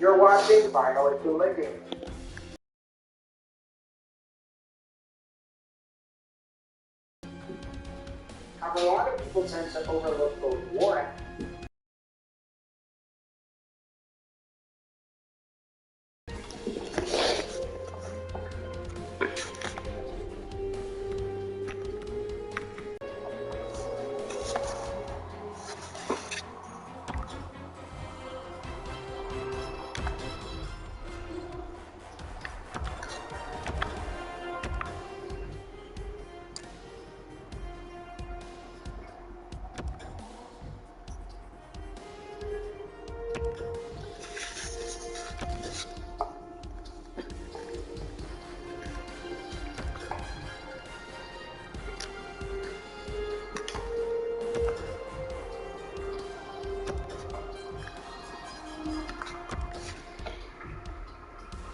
You're watching Violent Linking. A lot of people tend to overlook the war.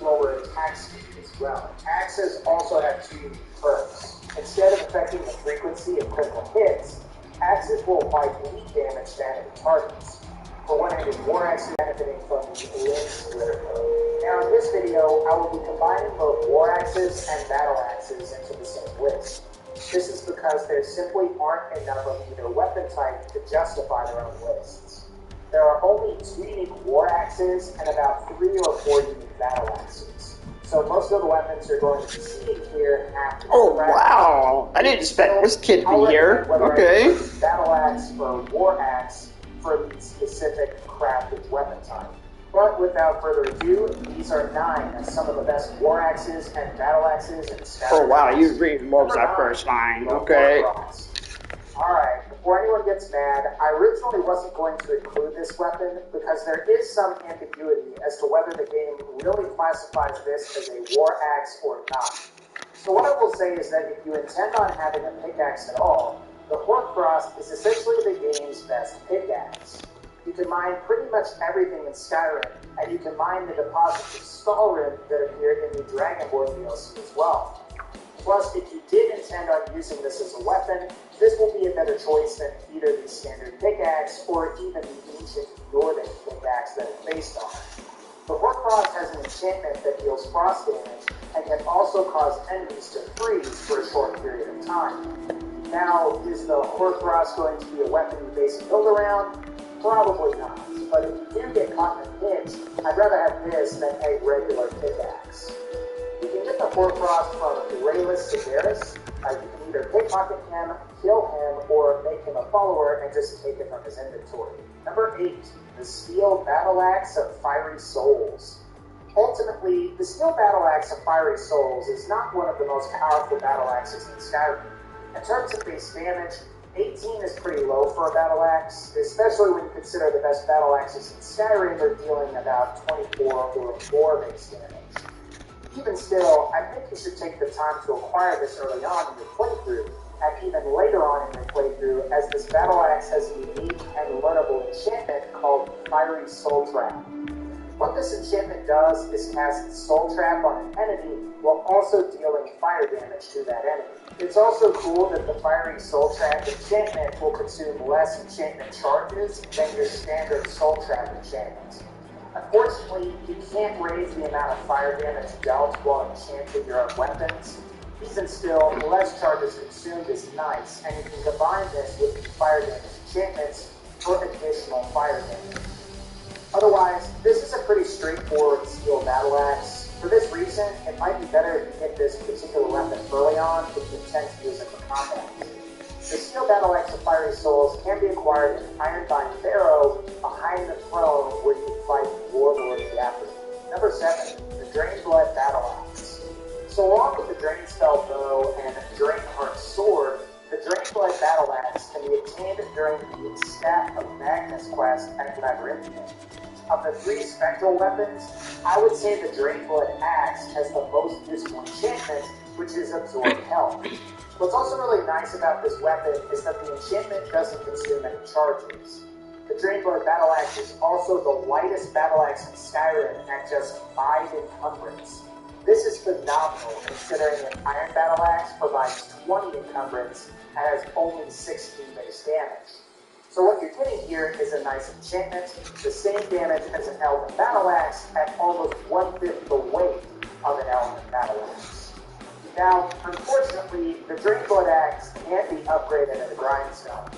Lower attack speed as well. Axes also have two unique perks. Instead of affecting the frequency of critical hits, axes will apply bleed damage to enemy targets. For one-handed war axes benefiting from the limb splitter mode. Now in this video, I will be combining both war axes and battle axes into the same list. This is because there simply aren't enough of either weapon type to justify their own lists. There are only 2 unique war axes and about 3 or 4 unique battle axes. So most of the weapons you're going to be seeing here have to be wow! I didn't expect this kid to be here. Okay. Battle axe or war axe for the specific crafted weapon type. But without further ado, these are 9 as some of the best war axes and battle axes in Skyrim. Oh wow, you read more of that first line. Okay. Alright, before anyone gets mad, I originally wasn't going to include this weapon because there is some ambiguity as to whether the game really classifies this as a war axe or not. So what I will say is that if you intend on having a pickaxe at all, the Hoarfrost is essentially the game's best pickaxe. You can mine pretty much everything in Skyrim, and you can mine the deposits of Stalrim that appear in the Dragonborn DLC as well. Plus, if you did intend on using this as a weapon, this will be a better choice than either the standard pickaxe or even the ancient Nordic pickaxe that it's based on. The Hoarfrost has an enchantment that deals frost damage and can also cause enemies to freeze for a short period of time. Now, is the Hoarfrost going to be a weapon you base a build around? Probably not, but if you do get caught in a pinch, I'd rather have this than a regular pickaxe. You can get the Hoarfrost from Rayless Severus. You can either pickpocket him, kill him, or make him a follower and just take it from his inventory. Number 8, the Steel Battle Axe of Fiery Souls. Ultimately, the Steel Battle Axe of Fiery Souls is not one of the most powerful battle axes in Skyrim. In terms of base damage, 18 is pretty low for a battle axe, especially when you consider the best battle axes in Skyrim are dealing about 24 or more base damage. Even still, I think you should take the time to acquire this early on in your playthrough, and even later on in your playthrough, as this battle axe has a unique and learnable enchantment called Fiery Soul Trap. What this enchantment does is cast Soul Trap on an enemy while also dealing fire damage to that enemy. It's also cool that the Fiery Soul Trap enchantment will consume less enchantment charges than your standard Soul Trap enchantment. Unfortunately, you can't raise the amount of fire damage dealt while enchanting your own weapons. Even still, less charges consumed is nice, and you can combine this with the fire damage enchantments for additional fire damage. Otherwise, this is a pretty straightforward steel battle axe. For this reason, it might be better if you get this particular weapon early on if you intend to use it for combat. The Steel Battle Axe of Fiery Souls can be acquired in Ironbind Barrow behind the throne where you can fight Warlord Gaffer. Number 7, the Drainblood Battle Axe. So along with the Drainspell Bow and Drainheart Sword, the Drainblood Battle Axe can be obtained during the Staff of Magnus quest at Labyrinthian. Of the 3 spectral weapons, I would say the Drainblood Axe has the most useful enchantment, which is Absorb Health. What's also really nice about this weapon is that the enchantment doesn't consume any charges. The Drainblood Battle Axe is also the lightest battle axe in Skyrim at just 5 encumbrance. This is phenomenal considering an Iron Battle Axe provides 20 encumbrance and has only 16 base damage. So what you're getting here is a nice enchantment, the same damage as an Elven Battle Axe at almost 1/5 the weight of an Elven Battle Axe. Now, unfortunately, the Drainblood Axe can't be upgraded at a Grindstone.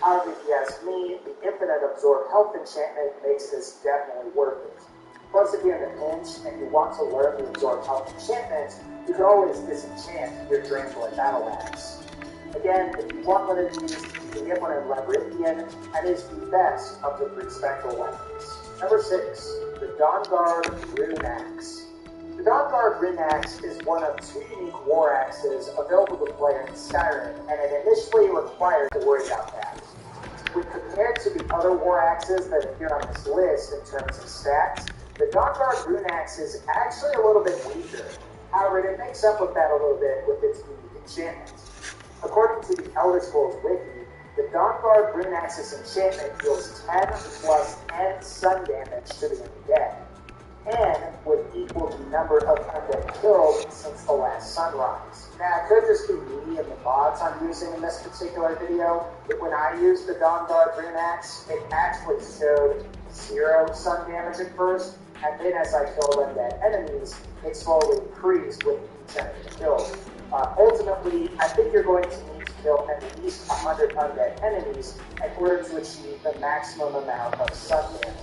However, if you ask me, the Infinite Absorb Health enchantment makes this definitely worth it. Plus, if you're in a pinch and you want to learn the Absorb Health enchantment, you can always disenchant your Drainblood Battle Axe. Again, if you want one of these, you can get one in Labyrinthian, and is the best of the 3 spectral weapons. Number 6, the Dawnguard Rune Axe. The Dawnguard Rune Axe is one of 2 unique war axes available to play in Skyrim, and it initially required to worry about that. When compared to the other war axes that appear on this list in terms of stats, the Dawnguard Rune Axe is actually a little bit weaker. However, it makes up with that a little bit with its unique enchantment. According to the Elder Scrolls Wiki, the Dawnguard Rune Axe's enchantment deals 10 plus N sun damage to the undead. N would equal the number of undead killed since the last sunrise. Now, it could just be me and the mods I'm using in this particular video, but when I used the Dawnguard Rune Axe, it actually showed 0 sun damage at first, and then as I killed undead enemies, it slowly increased with each enemy killed. Ultimately, I think you're going to need to kill at least 100 undead enemies in order to achieve the maximum amount of sun damage.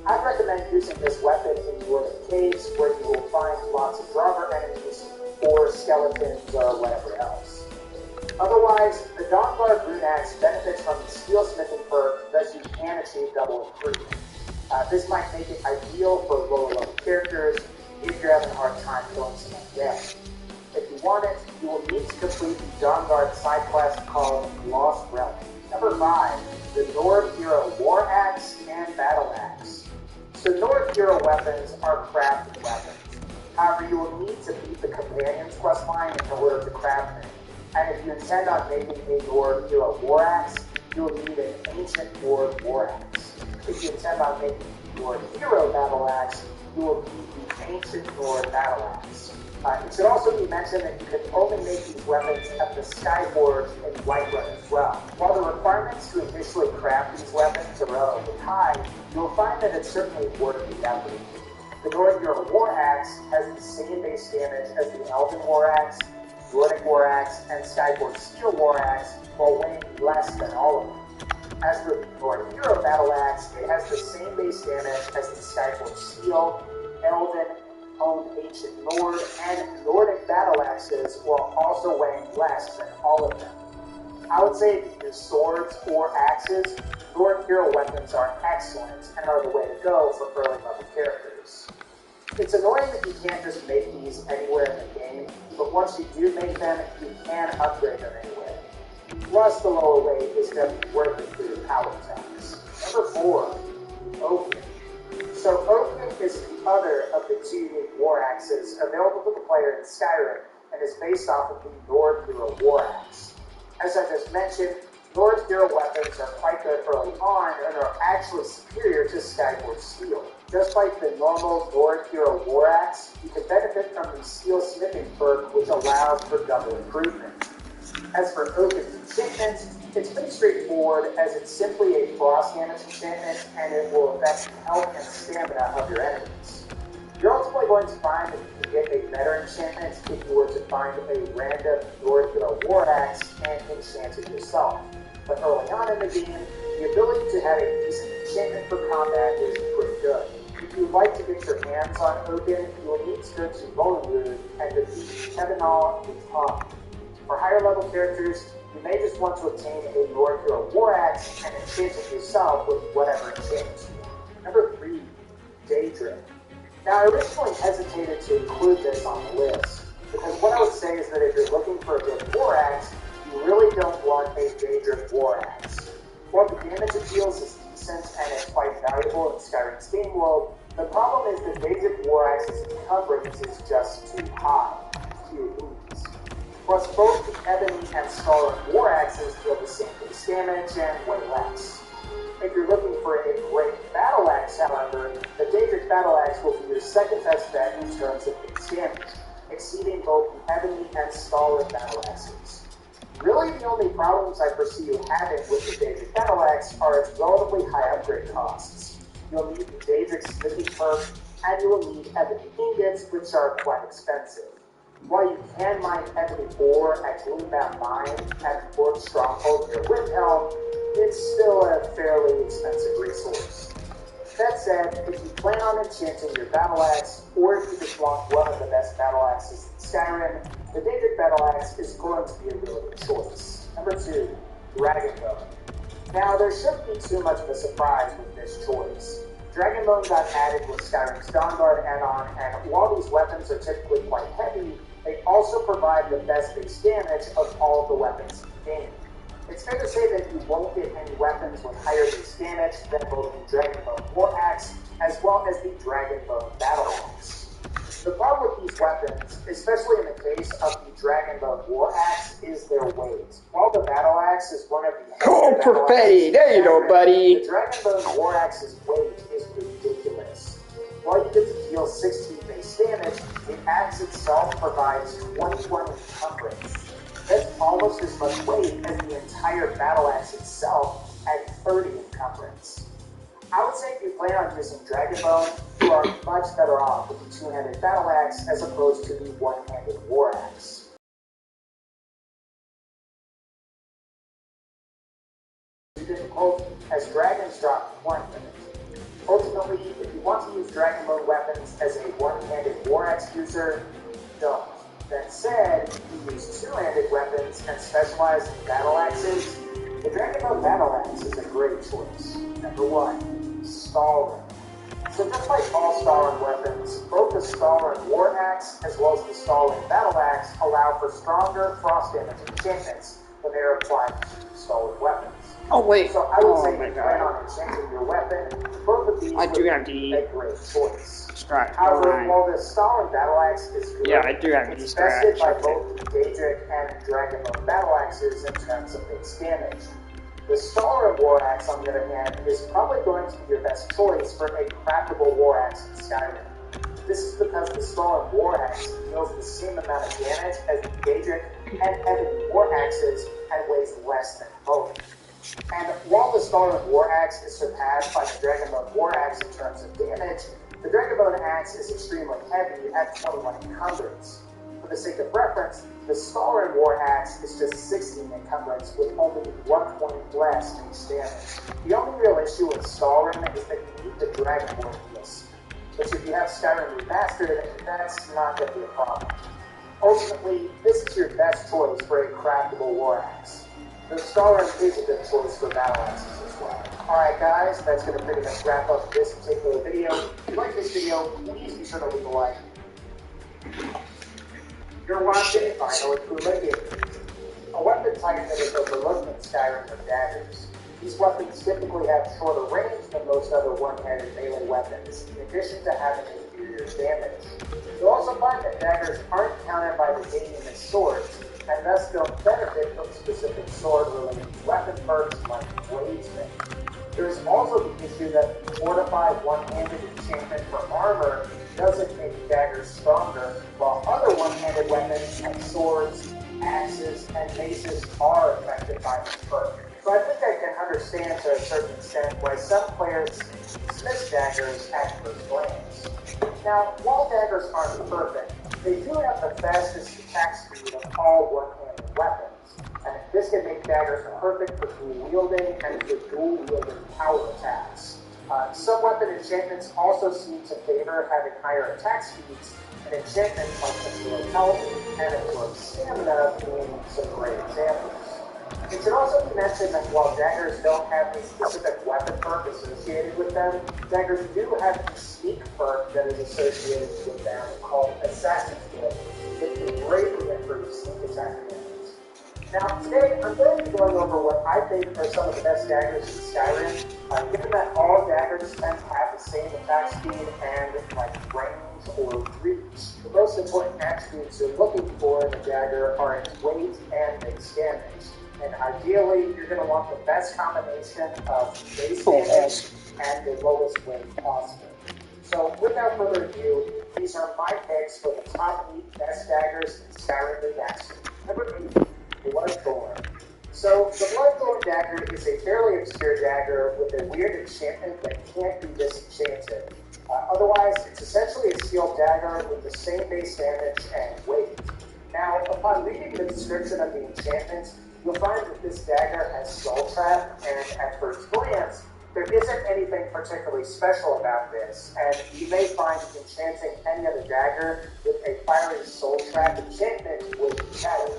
I'd recommend using this weapon in Nordic caves where you will find lots of robber enemies or skeletons or whatever else. Otherwise, the Dawnguard Rune Axe benefits from the steel smithing perk that you can achieve double improvement. This might make it ideal for lower level characters if you're having a hard time killing some undead. If you want it, you will need to complete the Dawnguard side quest called Lost Realm. Number 5, the Nord Hero War Axe and Battle Axe. So Nord Hero weapons are crafted weapons. However, you will need to beat the Companion's questline in order to craft them. And if you intend on making a Nord Hero War Axe, you will need an Ancient Nord War Axe. If you intend on making the Nord Hero Battle Axe, you will need the Ancient Nord Battle Axe. It should also be mentioned that you can only make these weapons at the Skyforge in Whiterun as well. While the requirements to initially craft these weapons are relatively high, you'll find that it's certainly worth the effort. The Nord Hero War Axe has the same base damage as the Elven War Axe, Nordic War Axe, and Skyforge Steel War Axe, while weighing less than all of them. As for the Nord Hero Battle Axe, it has the same base damage as the Skyforge Steel, Elven, owned Ancient Nord, and Nordic battle axes, while also weighing less than all of them. I would say if you use swords or axes, Nord hero weapons are excellent and are the way to go for early level characters. It's annoying that you can't just make these anywhere in the game, but once you do make them, you can upgrade them anywhere. Plus, the lower weight is definitely worth it for your power attacks. Number 4, Oaken. So Oaken is the other of the 2 unique war axes available to the player in Skyrim, and is based off of the Nord Hero War Axe. As I just mentioned, Nord Hero weapons are quite good early on and are actually superior to Skyforge Steel. Just like the normal Nord Hero War Axe, you can benefit from the Steel Smithing perk, which allows for double improvement. As for Oaken's enchantment, it's pretty straightforward, as it's simply a frost damage enchantment, and it will affect the health and stamina of your enemies. You're ultimately going to find that you can get a better enchantment if you were to find a random Nord Hero War Axe and enchant it yourself. But early on in the game, the ability to have a decent enchantment for combat is pretty good. If you would like to get your hands on Oaken, you will need to go to Molenwood and defeat Kevinal the Tongue. For higher level characters, you may just want to obtain a Nord Hero War Axe and enchant it yourself with whatever enchantments you want. Number 3, Daedric. Now, I originally hesitated to include this on the list, because what I would say is that if you're looking for a good War Axe, you really don't want a Daedric War Axe. While the damage it deals is decent and it's quite valuable in Skyrim's game world, the problem is that Daedric War Axe's coverage is just too high. Few wounds. Plus, both the Ebony and Scarlet War Axes deal the same base damage and way less. If you're looking for a great battle axe, however, the Daedric battle axe will be your second best bet in terms of base damage, exceeding both the Ebony and Scarlet battle axes. Really, the only problems I foresee you having with the Daedric Battle Axe are its relatively high upgrade costs. You'll need the Daedric Smithy perk, and you will need ebony ingots, which are quite expensive. While you can mine ebony ore at Gloombound Mine at Fort Stronghold near Windhelm, it's still a fairly expensive resource. That said, if you plan on enchanting your battle axe, or if you just want one of the best battle axes in Skyrim, the Daedric Battle Axe is going to be a really good choice. Number 2, Dragonbone. Now, there shouldn't be too much of a surprise with this choice. Dragonbone got added with Skyrim's Dawnguard add-on, and while these weapons are typically quite heavy, they also provide the best base damage of all of the weapons in the game. It's fair to say that you won't get any weapons with higher base damage than both the Dragonbone War Axe as well as the Dragonbone Battle Axe. The problem with these weapons, especially in the case of the Dragonbone War Axe, is their weight. While the Battle Axe is one of the Oh, Perfetti, there you go, buddy. The Dragonbone War Axe's weight is ridiculous. While you get to deal 16 base damage, the axe itself provides 21 encumbrance. That's almost as much weight as the entire battle axe itself at 30 encumbrance. I would say if you plan on using Dragonbone, you are much better off with the two-handed battle axe as opposed to the one-handed war axe. Difficult as dragons drop 1 minute. Ultimately, if you want to use Dragonbone weapons as a one-handed war axe user, don't. That said, if you use two-handed weapons and specialize in battle axes, the Dragonbone Battle Axe is a great choice. Number 1, Stalin. So just like all Stalin weapons, both the Stalin War Axe as well as the Stalin Battle Axe allow for stronger frost damage enchantments when they are applied to Stalin weapons. Oh wait, So I would say if you plan on enchanting your weapon, both of these would be a great choice. Right. However, while the Stalin Battle Axe is good, yeah, I do have it's bested by both the Daedric and Dragonbone Battle Axes in terms of base damage. The Stalin War Axe, on the other hand, is probably going to be your best choice for a craftable War Axe in Skyrim. This is because the Stalin War Axe deals the same amount of damage as the Daedric and Ebony War Axes and weighs less than both. And while the Stalin War Axe is surpassed by the Dragonbone War Axe in terms of damage, the Dragonbone Axe is extremely heavy at 21 encumbrance. For the sake of reference, the Stalin War Axe is just 16 encumbrance with only 1 point less base damage. The only real issue with Stalin is that you need the Dragonborn list. But if you have Skyrim Remastered, that's not going to be a problem. Ultimately, this is your best choice for a craftable War Axe. The Stalin is a good choice for battle axes as well. Alright guys, that's going to pretty much wrap up this particular video. If you like this video, please be sure to leave a like. You're watching Final Gaming. A weapon type that is overlooked in Skyrim are daggers. These weapons typically have shorter range than most other one-handed melee weapons, in addition to having inferior damage. You'll also find that daggers aren't countered by the game as swords, and thus don't benefit from specific sword-related weapon perks like Bladesman. There's also the issue that the fortified one-handed enchantment for armor doesn't make daggers stronger, while other one-handed weapons like swords, axes, and maces are affected by this perk. So I think I can understand to a certain extent why some players dismiss daggers at first glance. Now, while daggers aren't perfect, they do have the fastest attack speed of all one-handed weapons, and this can make daggers perfect for dual-wielding and for dual-wielding power attacks. Some weapon enchantments also seem to favor having higher attack speeds, and enchantments like Absorb Health and Absorb Stamina being some great examples. It should also be mentioned that while daggers don't have a specific weapon perk associated with them, daggers do have a sneak perk that is associated with them called Assassin's Guild, which can greatly improve sneak attack damage. Now, today I'm going to be going over what I think are some of the best daggers in Skyrim, given that all daggers tend to have the same attack speed and range or reach. The most important attributes you're looking for in a dagger are its weight and base damage. And ideally, you're going to want the best combination of base damage and the lowest weight possible. So without further ado, these are my picks for the top 8 best daggers in Skyrim Remastered. Number 8, Bloodthorn. So the Bloodthorn dagger is a fairly obscure dagger with a weird enchantment that can't be disenchanted. Otherwise, it's essentially a sealed dagger with the same base damage and weight. Now, upon reading the description of the enchantment, you'll find that this dagger has Soul Trap, and at first glance, there isn't anything particularly special about this, and you may find enchanting any other dagger with a fiery Soul Trap enchantment would be better.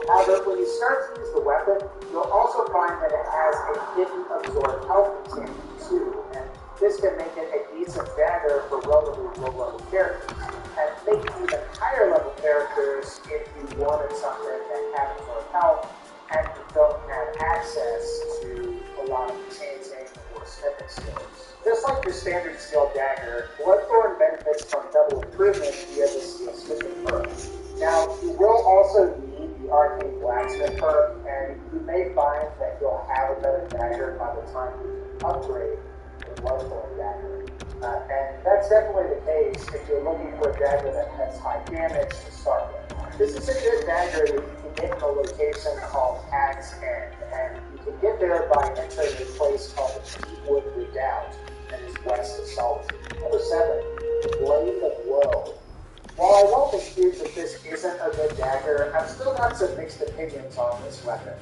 However, when you start to use the weapon, you'll also find that it has a hidden absorb health enchantment too, and this can make it a decent dagger for relatively low-level characters, and maybe even higher-level characters if you wanted something that had absorb health and you don't have access to a lot of enchanting or smithing skills. Just like your standard steel dagger, Bloodthorn benefits from double improvement via the steel smithing perk. Now, you will also need the arcane blacksmith perk, and you may find that you'll have a better dagger by the time you upgrade the Bloodthorn dagger. And that's definitely the case if you're looking for a dagger that has high damage to start with. This is a good dagger that you can get in a location called Hag's End, and you can get there by entering a place called the Deepwood Redoubt that is west of Solitude. Number 7, the Blade of Woe. While I won't dispute that this isn't a good dagger, I've still got some mixed opinions on this weapon.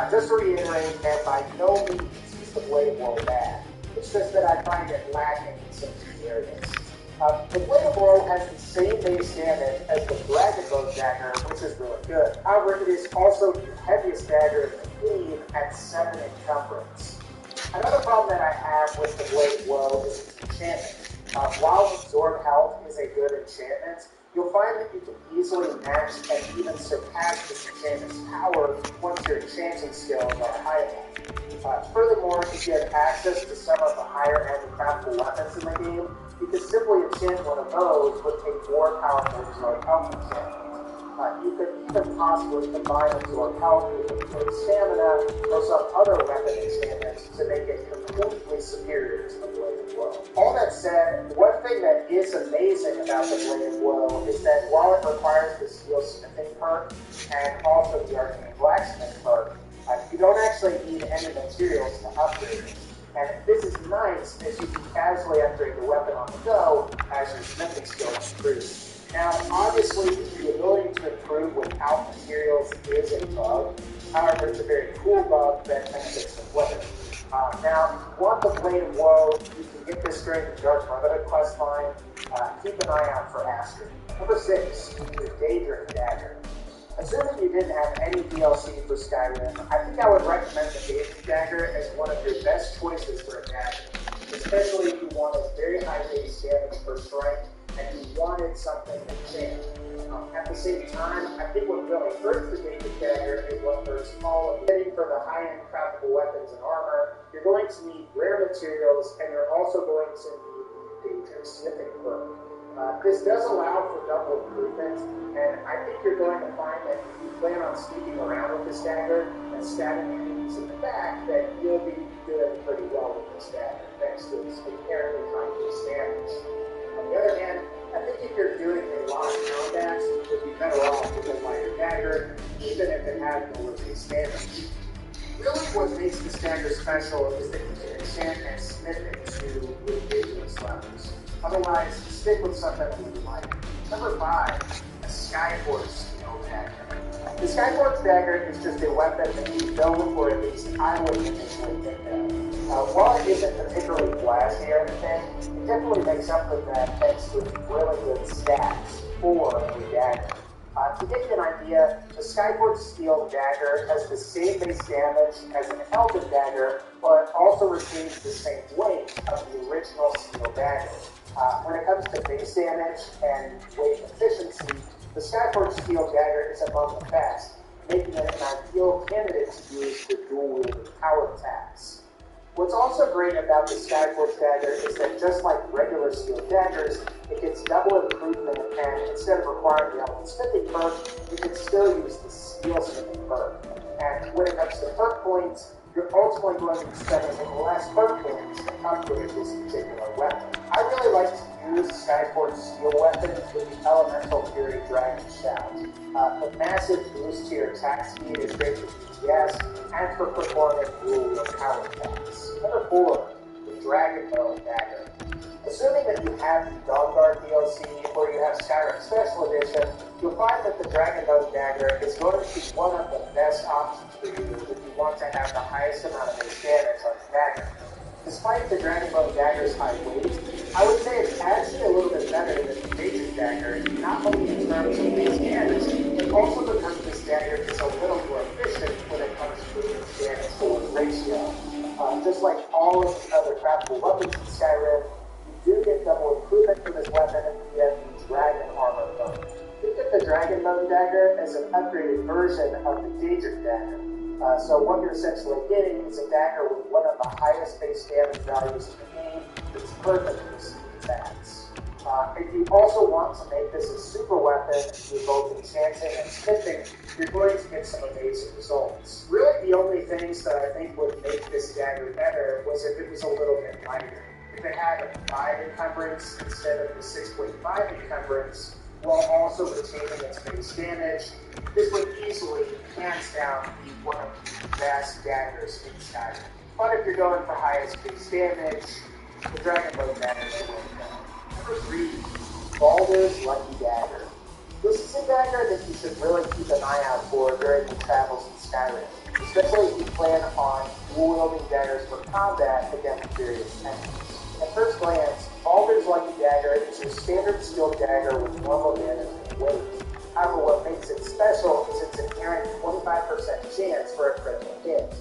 Just to reiterate, and by no means is the Blade of Woe bad. It's just that I find it lacking in some key areas. The Blade of Woe has the same base damage as the Dragon Bow dagger, which is really good. However, it is also the heaviest dagger in the game at 7 encumbrance. Another problem that I have with the Blade of Woe is its enchantment. While Absorb Health is a good enchantment, you'll find that you can easily match and even surpass this enchantment's power once your enchanting skills are high enough. Furthermore, if you have access to some of the higher-end craftable weapons in the game, you can simply enchant one of those with a more powerful Absorb Health enchantment. You could even possibly combine Absorb Health with Improved Stamina or some other weapon enchantments to make it completely superior to the Blade of Woe. All that said, one thing that is amazing about the Blade of Woe is that while it requires the Steel Smithing perk and also the Arcane Blacksmith perk, you don't actually need any materials to upgrade it. And this is nice as you can casually upgrade the weapon on the go as your smithing skills improve. Now, obviously, the ability to improve without materials is a bug. However, it's a very cool bug that benefits the player. Now, if you want the Blade of Woe, you can get this during the Dark Brotherhood questline. Keep an eye out for Astrid. Number 6, the Daedric Dagger. Assuming you didn't have any DLC for Skyrim, I think I would recommend the Daedric Dagger as one of your best choices for a dagger, especially if you wanted very high base damage per strike and you wanted something to enchant. At the same time, I think what really hurts the Daedric Dagger is what hurts all of it. For the high-end craftable weapons and armor, you're going to need rare materials, and you're also going to need the Daedric Smithing perk. This does allow for double improvement, and I think you're going to find that if you plan on sneaking around with this dagger and stabbing enemies in the back, that you'll be doing pretty well with this dagger, thanks to its inherently high base damage. On the other hand, I think if you're doing a lot of combat, you would be better off with a lighter dagger, even if it had no base damage. Really, what makes this dagger special is that you can enchant and smith it to ridiculous levels. Otherwise, stick with something that you like. Number 5, a Skyforge Steel Dagger. The Skyforge Dagger is just a weapon that you build, or at least I would initially think of. While it isn't particularly flashy or anything, it definitely makes up for that thanks to its really good stats for a dagger. To give you an idea, the Skyforge Steel Dagger has the same base damage as an Elven Dagger, but also retains the same weight of the original Steel Dagger. When it comes to base damage and weight efficiency, the Skyforge Steel Dagger is among the best, making it an ideal candidate to use for dual-wielding power attacks. What's also great about the Skyforge Dagger is that just like regular steel daggers, it gets double improvement, and instead of requiring the Elven Smithing perk, you can still use the Steel Smithing perk. And when it comes to perk points, you're ultimately going to be spending less perk points to upgrade this particular weapon. I really liked use Skyforce steel weapons with the Elemental Fury Dragon Shout. A massive boost to your attack speed is great for DPS and for performing dual power attacks. Number 4, the Dragon Bone Dagger. Assuming that you have the Dawnguard DLC or you have Skyrim Special Edition, you'll find that the Dragon Bone Dagger is going to be one of the best options for you if you want to have the highest amount of base damage on the dagger. Despite the Dragon Bone Dagger's high weight, I would say it's actually a little bit better than the Major Dagger, not only in terms of base damage, but also because this dagger is a little more efficient when it comes to its damage to ratio. Just like all of the other craftable weapons in Skyrim, you do get double improvement for this weapon via the Dragon Armor Bone. Think of the Dragon Bone Dagger as an upgraded version of the Daedric Dagger. So what you're essentially getting is a dagger with one of the highest base damage values in the game that's perfect for speed attacks. If you also want to make this a super weapon with both enchanting and smithing, you're going to get some amazing results. Really, the only things that I think would make this dagger better was if it was a little bit lighter. If it had a 5 encumbrance instead of the 6.5 encumbrance, while also retaining its base damage, this would easily, hands down, be one of the best daggers in Skyrim. But if you're going for highest base damage, the Dragon Bone Dagger is the way to go. Number 3, Baldur's Lucky Dagger. This is a dagger that you should really keep an eye out for during your travels in Skyrim, especially if you plan on dual-wielding daggers for combat against various enemies. At first glance, Baldur's Lucky Dagger is your standard skill dagger with normal damage and weight. However, what makes it special is its inherent 25% chance for a critical hit.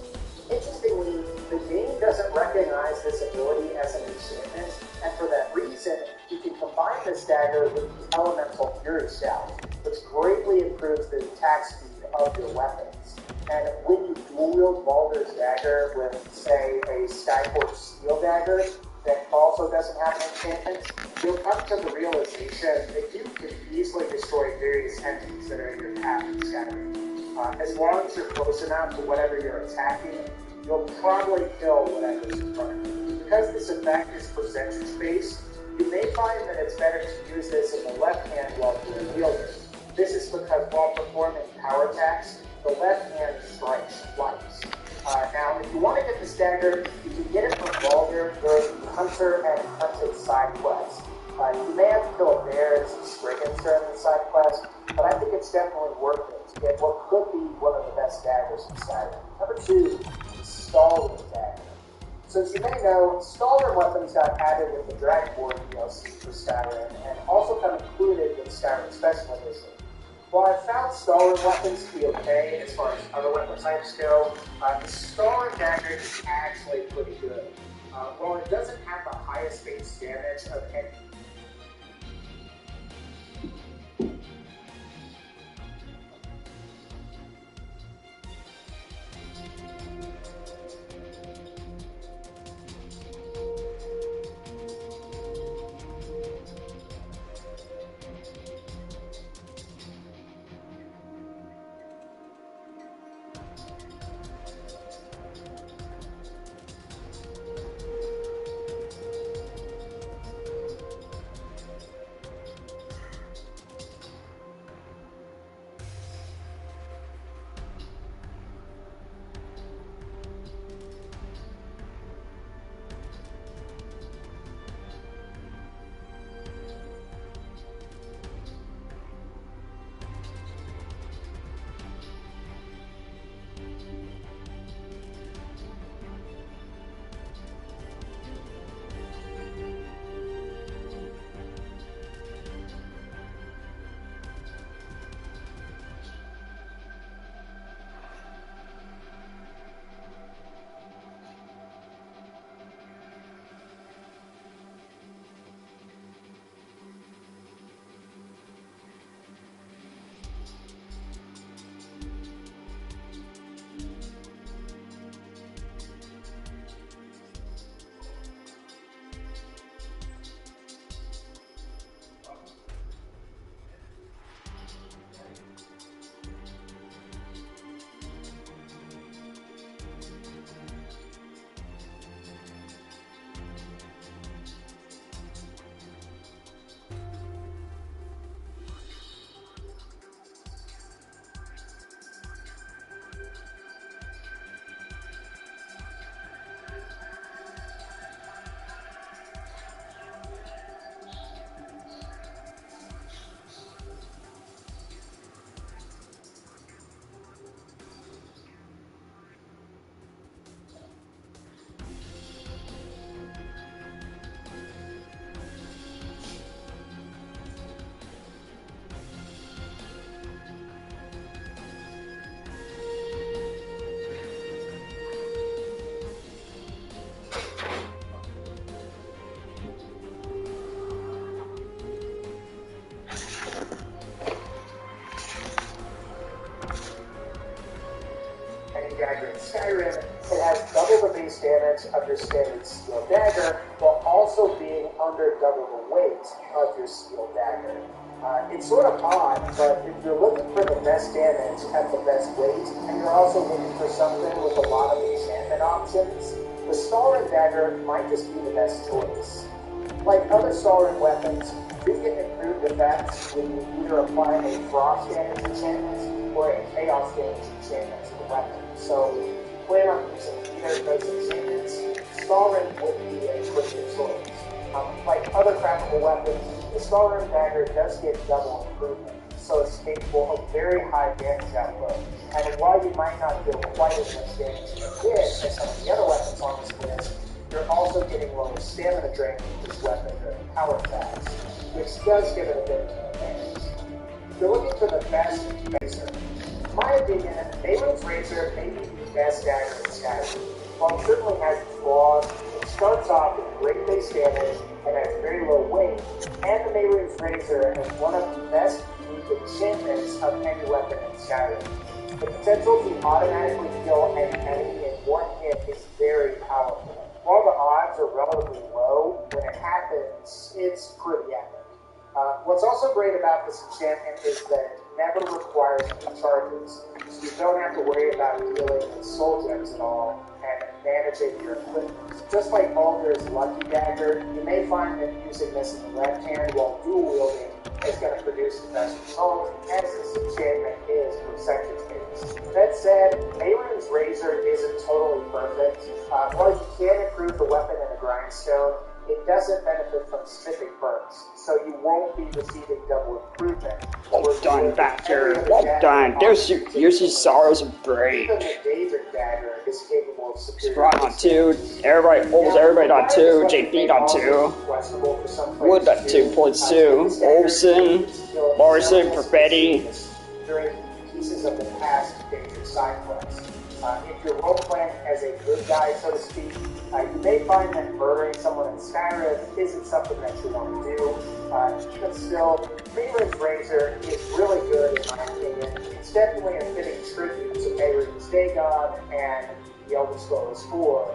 Interestingly, the game doesn't recognize this ability as an enchantment, and for that reason, you can combine this dagger with the Elemental Fury Shout, which greatly improves the attack speed of your weapons. And when you dual-wield Baldur's Dagger with, say, a Skyforce Steel Dagger, that also doesn't have an enchantment, you'll come to the realization that you can easily destroy various enemies that are in your path in Skyrim. As long as you're close enough to whatever you're attacking, you'll probably kill whatever's in front of you. Because this effect is percentage-based, you may find that it's better to use this in the left hand while you're wielding. This is because while performing power attacks, the left hand strikes twice. Now, if you want to get this dagger, you can get it from Baldur during the Hunter and Hunted side quest. You may have to kill a bear and some spriggans during the side quest, but I think it's definitely worth it to get what could be one of the best daggers in Skyrim. Number 2, Stalwart Dagger. So as you may know, Stalwart weapons got added with the Dragonborn DLC for Skyrim, and also come included with Skyrim Special Edition. While I found Stalwart weapons to be okay as far as other weapon types go, the Stalwart Dagger is actually pretty good. While it doesn't have the highest base damage of any of your standard steel dagger, while also being under double the weight of your steel dagger. It's sort of odd, but if you're looking for the best damage at the best weight, and you're also looking for something with a lot of enchantment options, the Stalin dagger might just be the best choice. Like other Stalin weapons, you get improved effects when you either apply a frost damage enchantment or a chaos damage enchantment to the weapon. So if you plan on using either of those enchantments, Stalin would be a pretty good choice. Like other craftable weapons, the Stalin dagger does get double improvement, so it's capable of very high damage output. And while you might not deal quite as much damage as you did as some of the other weapons on this list, you're also getting lower stamina drain with this weapon during power attacks, which does give it a bit of an advantage. If you're looking for the best razor, in my opinion, Maylin's razor may be the best dagger in Skyrim. While it certainly has its flaws, it starts off with great base damage and has very low weight, and the Maylin's razor is one of the best unique enchantments of any weapon in Skyrim. The potential to automatically kill an enemy in one hit is very powerful. While the odds are relatively low, when it happens, it's pretty epic. What's also great about this enchantment is that it never requires any charges, so you don't have to worry about dealing with soul gems at all and managing your equipment. Just like Baldur's Lucky Dagger, you may find that using this in the left hand while dual wielding is going to produce the best result, as this enchantment is percentage-based. That said, Maylin's razor isn't totally perfect. While you can improve the weapon in a grindstone, it doesn't benefit from smithing perks, so you won't be receiving double improvement. Well done, Baxter. Well done. Here's your sorrows of brave. Even the David dagger is capable of superior. Strong on 2. Everybody, almost everybody on 2. JP on 2. Wood on 2. Points 2. Olsen, Larson, Perfetti. During pieces of the past danger side quests. If you're role-playing as a good guy, so to speak, you may find that murdering someone in Skyrim isn't something that you want to do. Even still, Maylin's razor is really good in my opinion. It's definitely a fitting tribute to Maylin's Dagon and the Elder Scrolls 4.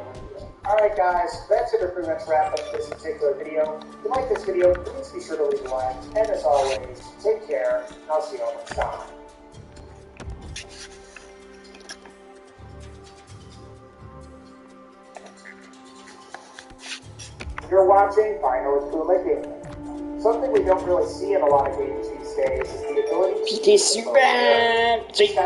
Alright guys, that's going to pretty much wrap up this particular video. If you like this video, please be sure to leave a like. And as always, take care, and I'll see you all next time. You're watching Final Puma Gaming. Something we don't really see in a lot of games these days is the ability to PK Super JP.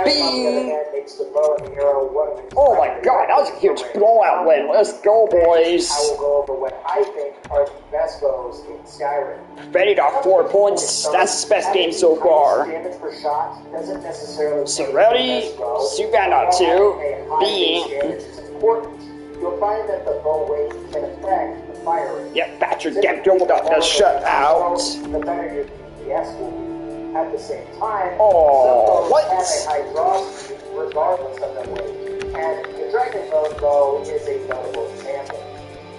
Oh my god, that was a huge blowout win. Let's go, boys. I will go over what I think are the best bows in Skyrim. Betty got 4 points. That's his best game so far. Damage per shot doesn't necessarily Serenity, Super on 2. Being. You'll find that the bow weight can affect the fire rate. Yep, Patrick get doubled up the shutout. The better your DPS will be. At the same time, oh, what? Have a high draw speed regardless of their weight. And the Dragon bow is a notable example.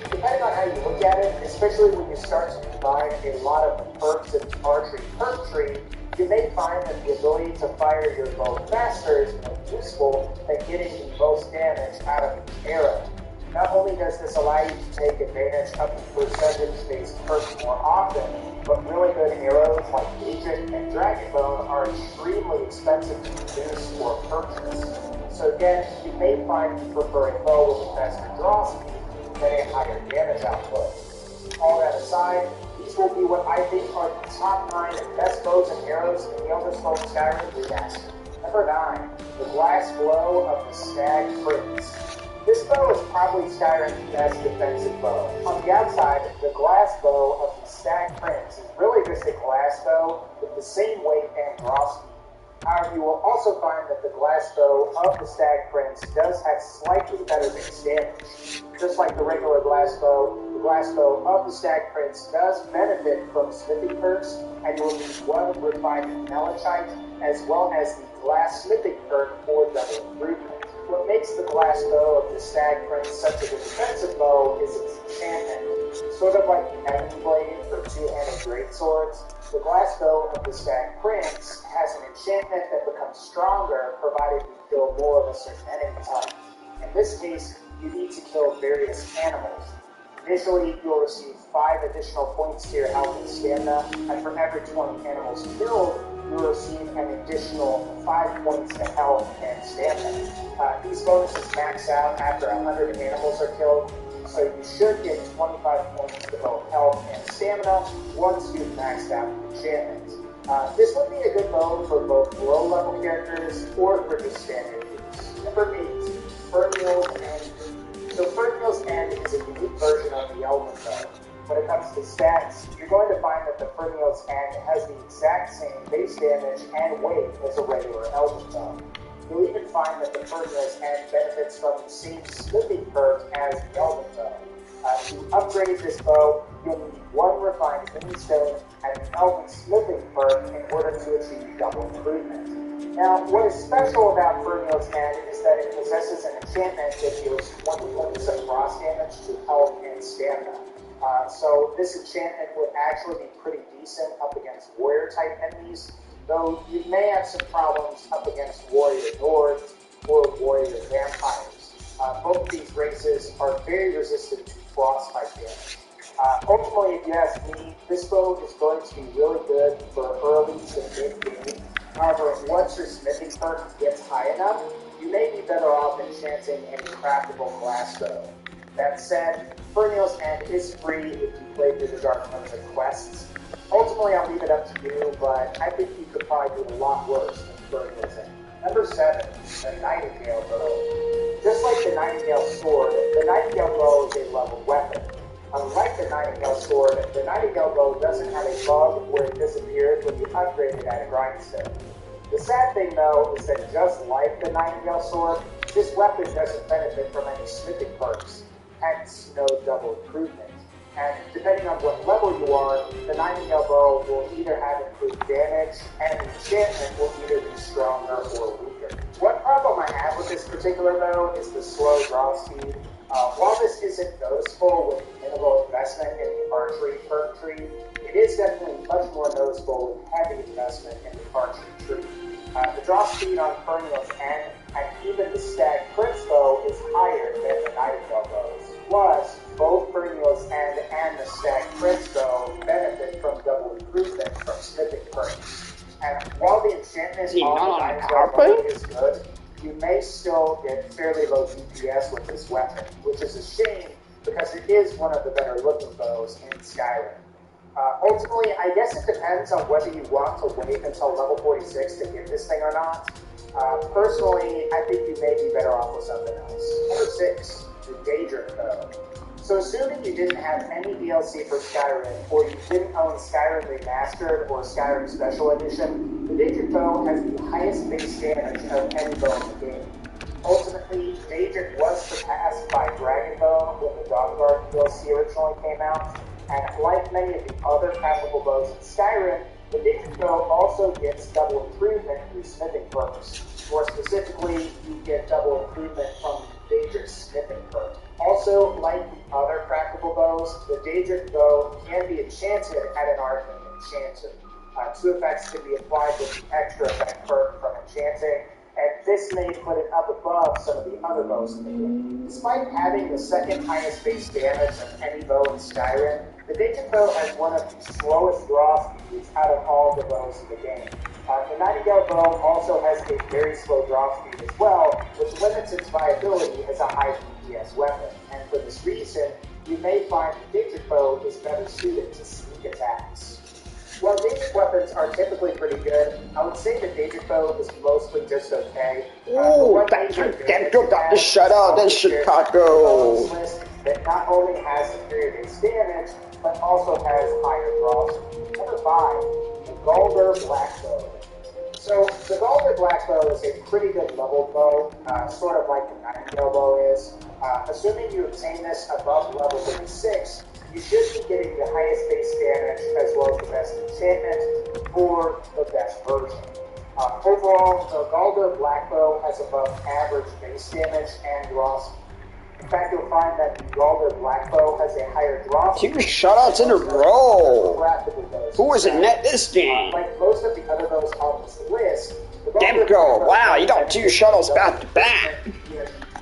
Depending on how you look at it, especially when you start to combine a lot of the perks in the archery perk tree, you may find that the ability to fire your bow faster is more useful than getting the most damage out of each arrow. Not only does this allow you to take advantage of the percentage-based perks more often, but really good arrows like Agent and Dragonbone are extremely expensive to produce or purchase. So again, you may find you prefer a bow with a faster draw speed than a higher damage output. All that aside, these will be what I think are the top 9 best bows and arrows in the Elder Scrolls Skyrim remaster. Number 9, the Glass Blow of the Stag Prince. This bow is probably Skyrim's best defensive bow. On the outside, the glass bow of the Stag Prince is really just a glass bow with the same weight and draw speed. However, you will also find that the glass bow of the Stag Prince does have slightly better base damage. Just like the regular glass bow of the Stag Prince does benefit from smithing perks, and you will use one refined malachite as well as the glass smithing perk for double improvement. What makes the glass bow of the Stag Prince such a good defensive bow is its enchantment. Sort of like the Heaven Blade for two-handed greatswords, the glass bow of the Stag Prince has an enchantment that becomes stronger provided you kill more of a certain enemy type. In this case, you need to kill various animals. Initially, you'll receive 5 additional points to your health and stamina, and for every 20 animals killed, you'll receive an additional 5 points to health and stamina. These bonuses max out after 100 animals are killed, so you should get 25 points to both health and stamina once you've maxed out the enchantment. This would be a good bow for both low-level characters or for just standard use. Number 8, Ferniel's End. So Ferniel's End is a unique version of the Elven bow. When it comes to stats, you're going to find that the Ferniel's End has the exact same base damage and weight as a regular Elven bow. You'll even find that the Ferniel's End benefits from the same smithing perk as the Elven bow. To upgrade this bow, you'll need 1 refined greenstone and an Elven smithing perk in order to achieve double improvement. Now, what is special about Ferniel's End is that it possesses an enchantment that deals 20 points of frost damage to health and stamina. So this enchantment would actually be pretty decent up against warrior-type enemies, though you may have some problems up against warrior dwarves or warrior vampires. Both of these races are very resistant to frost-type damage. Ultimately, if you ask me, this bow is going to be really good for early to mid-game. However, once your smithing perk gets high enough, you may be better off enchanting a craftable glass bow. That said, Ferniel's End is free if you play through the Dark Crimson quests. Ultimately, I'll leave it up to you, but I think you could probably do a lot worse than Ferniel's End. Number 7, the Nightingale Bow. Just like the Nightingale Sword, the Nightingale Bow is a leveled weapon. Unlike the Nightingale Sword, the Nightingale Bow doesn't have a bug where it disappears when you upgrade it at a grindstone. The sad thing, though, is that just like the Nightingale Sword, this weapon doesn't benefit from any smithing perks, hence no double improvement. And depending on what level you are, the Nightingale Bow will either have improved damage, and the enchantment will either be stronger or weaker. One problem I have with this particular bow is the slow draw speed. While this isn't noticeable with minimal investment in the archery perk tree, it is definitely much more noticeable with heavy investment in the archery tree. The draw speed on Ferniel's End and even the Stag Prince bow is higher than the Nightingale bows. Plus, both Ferniel's End and the Stag Prince bow benefit from double improvement from smithing perks. And while the enchantment on the Nightingale bow is good, you may still get fairly low DPS with this weapon, which is a shame because it is one of the better looking bows in Skyrim. Ultimately, I guess it depends on whether you want to wait until level 46 to get this thing or not. Personally, I think you may be better off with something else. Number 6, the Daedric Bow. So assuming you didn't have any DLC for Skyrim, or you didn't own Skyrim Remastered or Skyrim Special Edition, the Daedric Bow has the highest base damage of any bow in the game. Ultimately, Daedric was surpassed by Dragonbone when the Dawnguard DLC originally came out, and like many of the other craftable bows in Skyrim, the Daedric Bow also gets double improvement through smithing perks. More specifically, you get double improvement from the Daedric smithing perk. Also, like the other craftable bows, the Daedric Bow can be enchanted at an arcane enchanter. 2 effects can be applied with the extra effect perk from enchanting, and this may put it up above some of the other bows in the game. Despite having the second highest base damage of any bow in Skyrim, the Daedric Bow has one of the slowest draw speeds out of all the bows in the game. The Nightingale Bow also has a very slow draw speed as well, which limits its viability as a high DPS weapon. And for this reason, you may find the Daedric Bow is better suited to sneak attacks. While Daedric weapons are typically pretty good, I would say the Daedric Bow is mostly just okay. Ooh, that got the shutout in Chicago. That not only has superior base damage, but also has higher draw speed. Number 5, the Galder Black Bow. So the Galder Black Bow is a pretty good leveled bow, sort of like the Nightingale Bow is. Assuming you obtain this above level 36, you should be getting the highest base damage as well as the best enchantment for the best version. Overall, the Galder Black Bow has above average base damage and draw speed. In fact, you'll find that the Galder Black Bow has a higher draw speed. 2 shutouts in a row. Who is it net this game? Like most of the other bows on this list, Demko, wow, you got 2 shutouts back to back.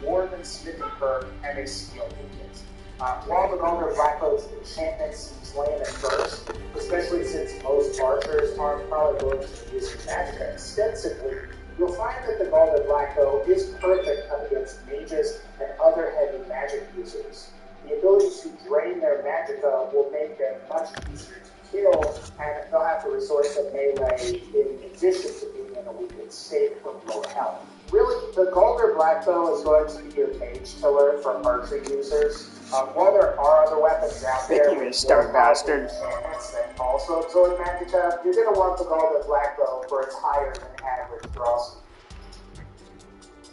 More than smithing perk and steel unit. While the Golden Blackboat's enchantment seems lame at first, especially since most archers aren't probably going to be using magicka extensively, you'll find that the Golden Blackbow is perfect up against mages and other heavy magic users. The ability to drain their magicka will make them much easier to kill, and they'll have to resort to melee in addition to being in a weakened state from low health. Really, the Golden Blackbow is going to be your mage killer for archer users. While there are other weapons out there You stubborn bastard. that also absorb magicka, you're going to want the Golden Blackbow for its higher than average draw speed.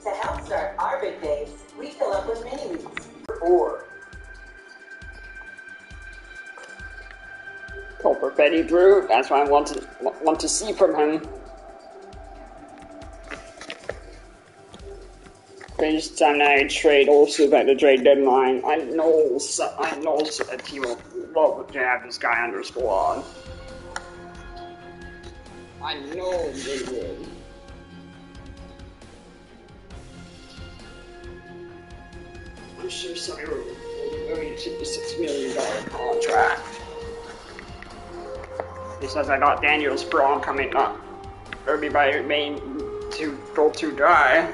To help start our big days, we fill up with mini-wheats. 4. Call for Betty Drew. That's what I want to see from him. This time I trade also at the trade deadline. I know a team will love to have this guy on their squad. I know they would. I'm sure somebody will be willing to take the $6 million contract. Because I got Daniel Sprawn coming up. Everybody made to go to die.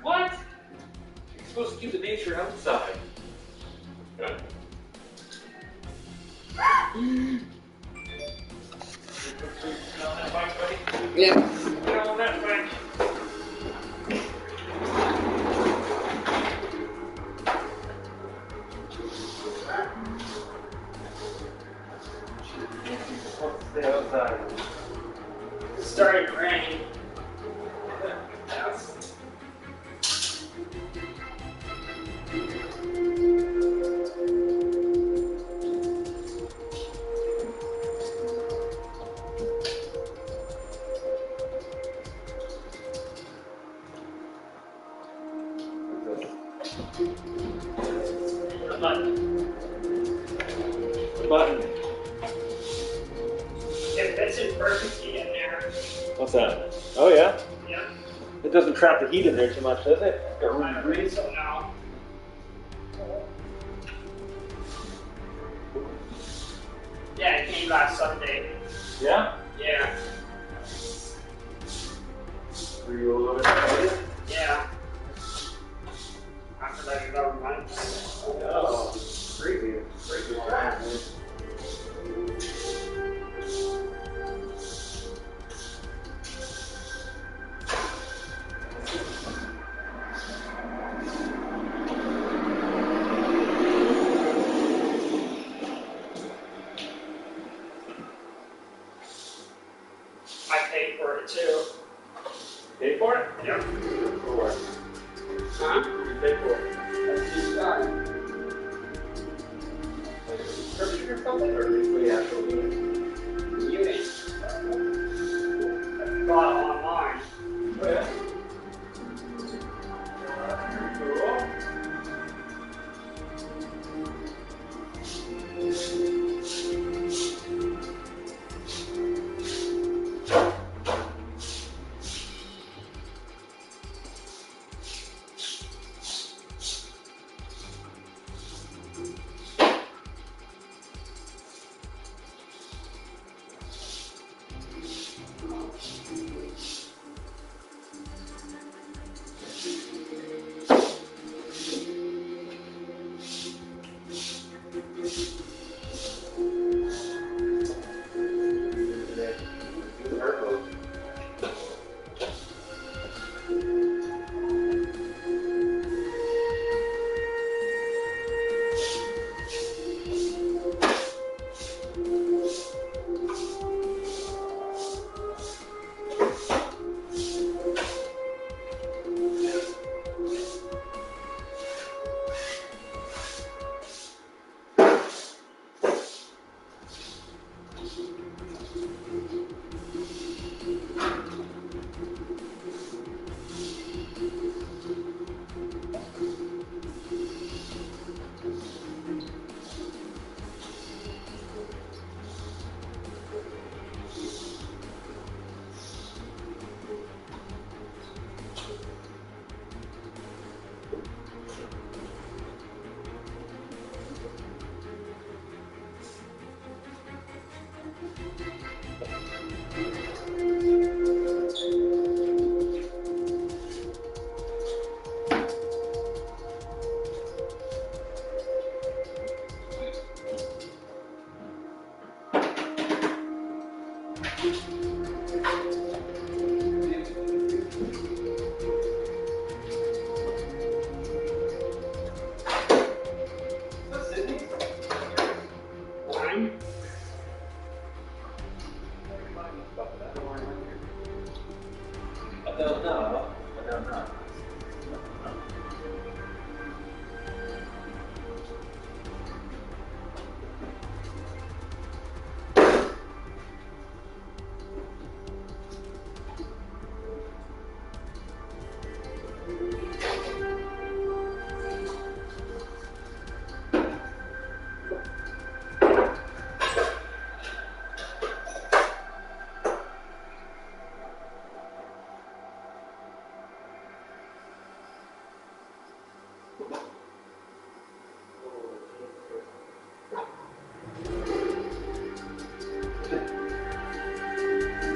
What? You're supposed to keep the nature outside. Yeah. Get on that bike. Stay outside. It started to rain. The button. The button. It fits it perfectly in there. What's that? Oh yeah? Yeah. It doesn't trap the heat in there too much, does it? Got room to I breathe. think so now. Yeah, it came last Sunday. Yeah? Yeah. Were you a little bit excited? Yeah. After like 11 months. Oh, creepy. Creepy. I paid for it too. Pay for it? Yep. For what? Huh? You pay for it? That's just done. Like a subscription or something? Or the actual unit? Unit. I bought it online. Oh yeah? Cool. I don't know. I don't know.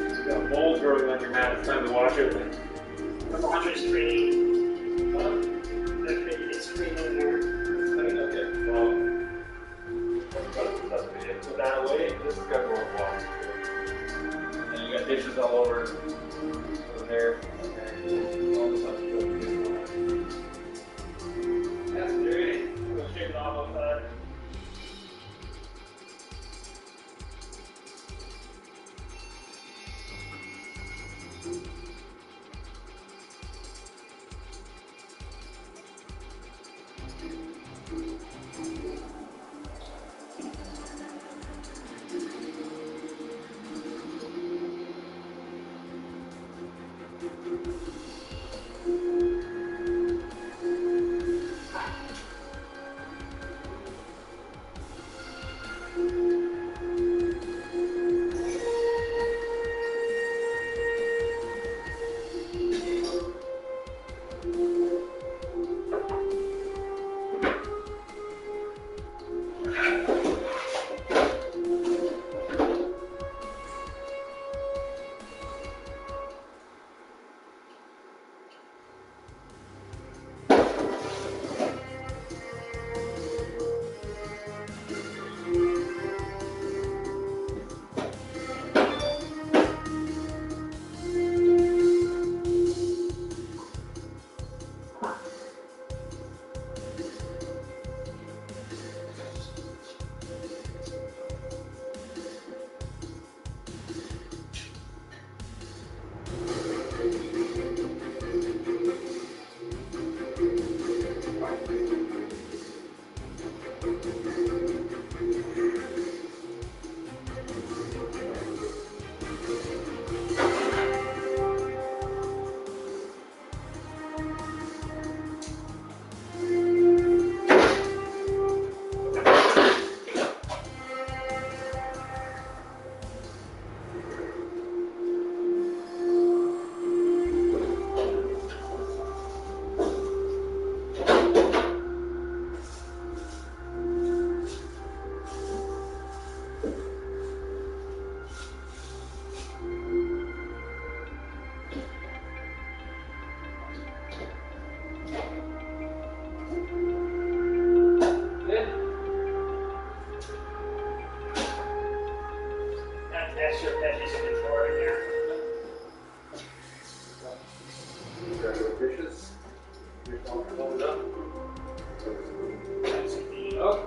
You got mold growing on your mat. It's time to wash it. The laundry screening. The screen in there. Okay, well, put that away. This is got more water. And then you got dishes all over there. All this other stuff. That's dirty. We'll shave it off outside. That's your pitches control right there. Grab your dishes. You're comfortable with them. That's the oak.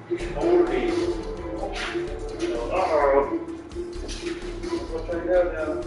You can only. Uh-oh. What's right now?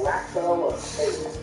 Black Bow of Fate.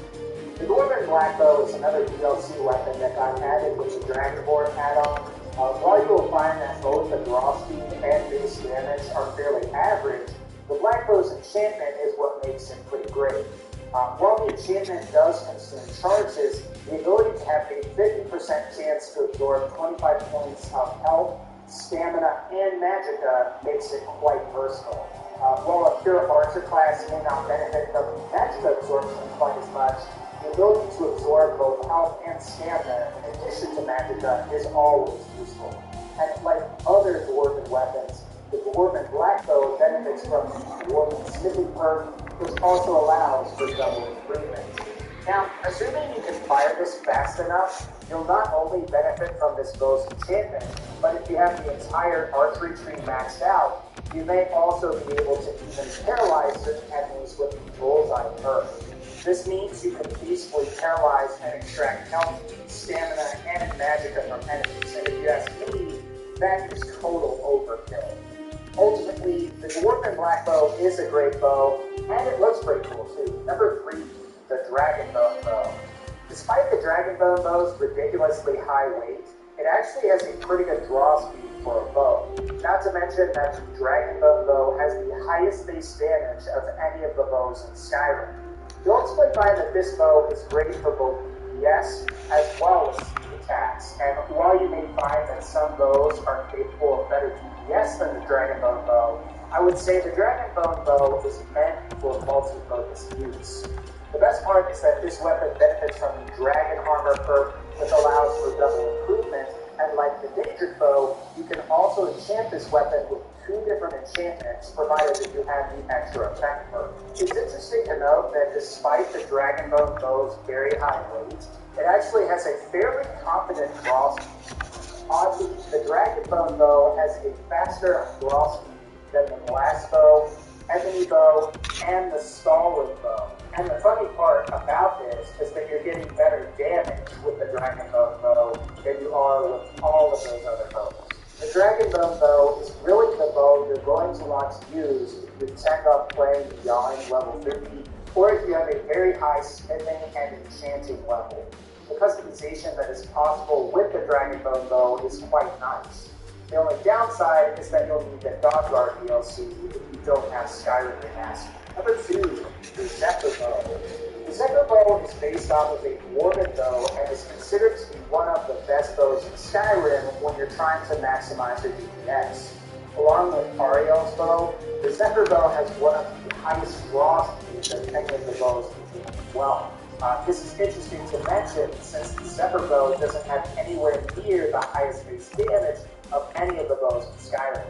The Dwarven Black Bow is another DLC weapon that got added with the Dragonborn add-on. While you will find that both the draw speed and base damage are fairly average, the Black Bow's enchantment is what makes it pretty great. While the enchantment does consume charges, the ability to have a 50% chance to absorb 25 points of health, stamina, and magicka makes it quite versatile. While a pure archer class may not benefit from magicka absorption quite as much, the ability to absorb both health and stamina in addition to magicka is always useful. And like other dwarven weapons, the Dwarven Black Bow benefits from the Dwarven Smithing perk, which also allows for double improvement. Now, assuming you can fire this fast enough, you'll not only benefit from this bow's enchantment, but if you have the entire archery tree maxed out, you may also be able to even paralyze certain enemies with the bullseye perk. This means you can peacefully paralyze and extract health, stamina, and magicka from enemies, and if you ask me, that is total overkill. Ultimately, the Dwarven Black Bow is a great bow, and it looks pretty cool too. Number 3, the Dragonbone Bow. Despite the Dragonbone Bow's ridiculously high weight, it actually has a pretty good draw speed for a bow. Not to mention that the Dragonbone Bow has the highest base damage of any of the bows in Skyrim. You'll ultimately find that this bow is great for both DPS as well as attacks, and while you may find that some bows are capable of better DPS than the Dragonbone Bow, I would say the Dragonbone Bow is meant for multi-purpose use. The best part is that this weapon benefits from the Dragon Armor perk, which allows for double improvement, and like the Daedric Bow, you can also enchant this weapon with 2 different enchantments, provided that you have the extra effect perk. It's interesting to note that despite the Dragonbone Bow's very high weight, it actually has a fairly confident draw speed. Oddly, the Dragonbone Bow has a faster draw speed than the Glass Bow, Ebony Bow, and the Stalwart Bow. And the funny part about this is that you're getting better damage with the Dragonbone Bow than you are with all of those other bows. The Dragonbone Bow is really the bow you're going to want to use if you end up playing beyond level 50, or if you have a very high smithing and enchanting level. The customization that is possible with the Dragonbone Bow is quite nice. The only downside is that you'll need the Dog Guard DLC if you don't have Skyrim Remastered. Number 2, the Zephyr Bow. The Zephyr Bow is based off of a Dwarven bow and is considered to be one of the best bows in Skyrim when you're trying to maximize your DPS. Along with Ariel's bow, the Zephyr Bow has one of the highest draw speeds of any of the bows in the game as well. This is interesting to mention since the Zephyr Bow doesn't have anywhere near the highest base damage of any of the bows in Skyrim.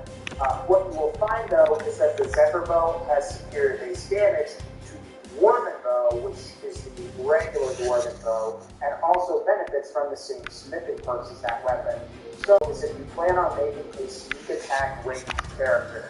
What you will find though is that the Zephyr Bow has superior base damage to the Dwarven Bow, which is the regular Dwarven Bow, and also benefits from the same smithing perks as that weapon. So if you plan on making a sneak attack ranged character,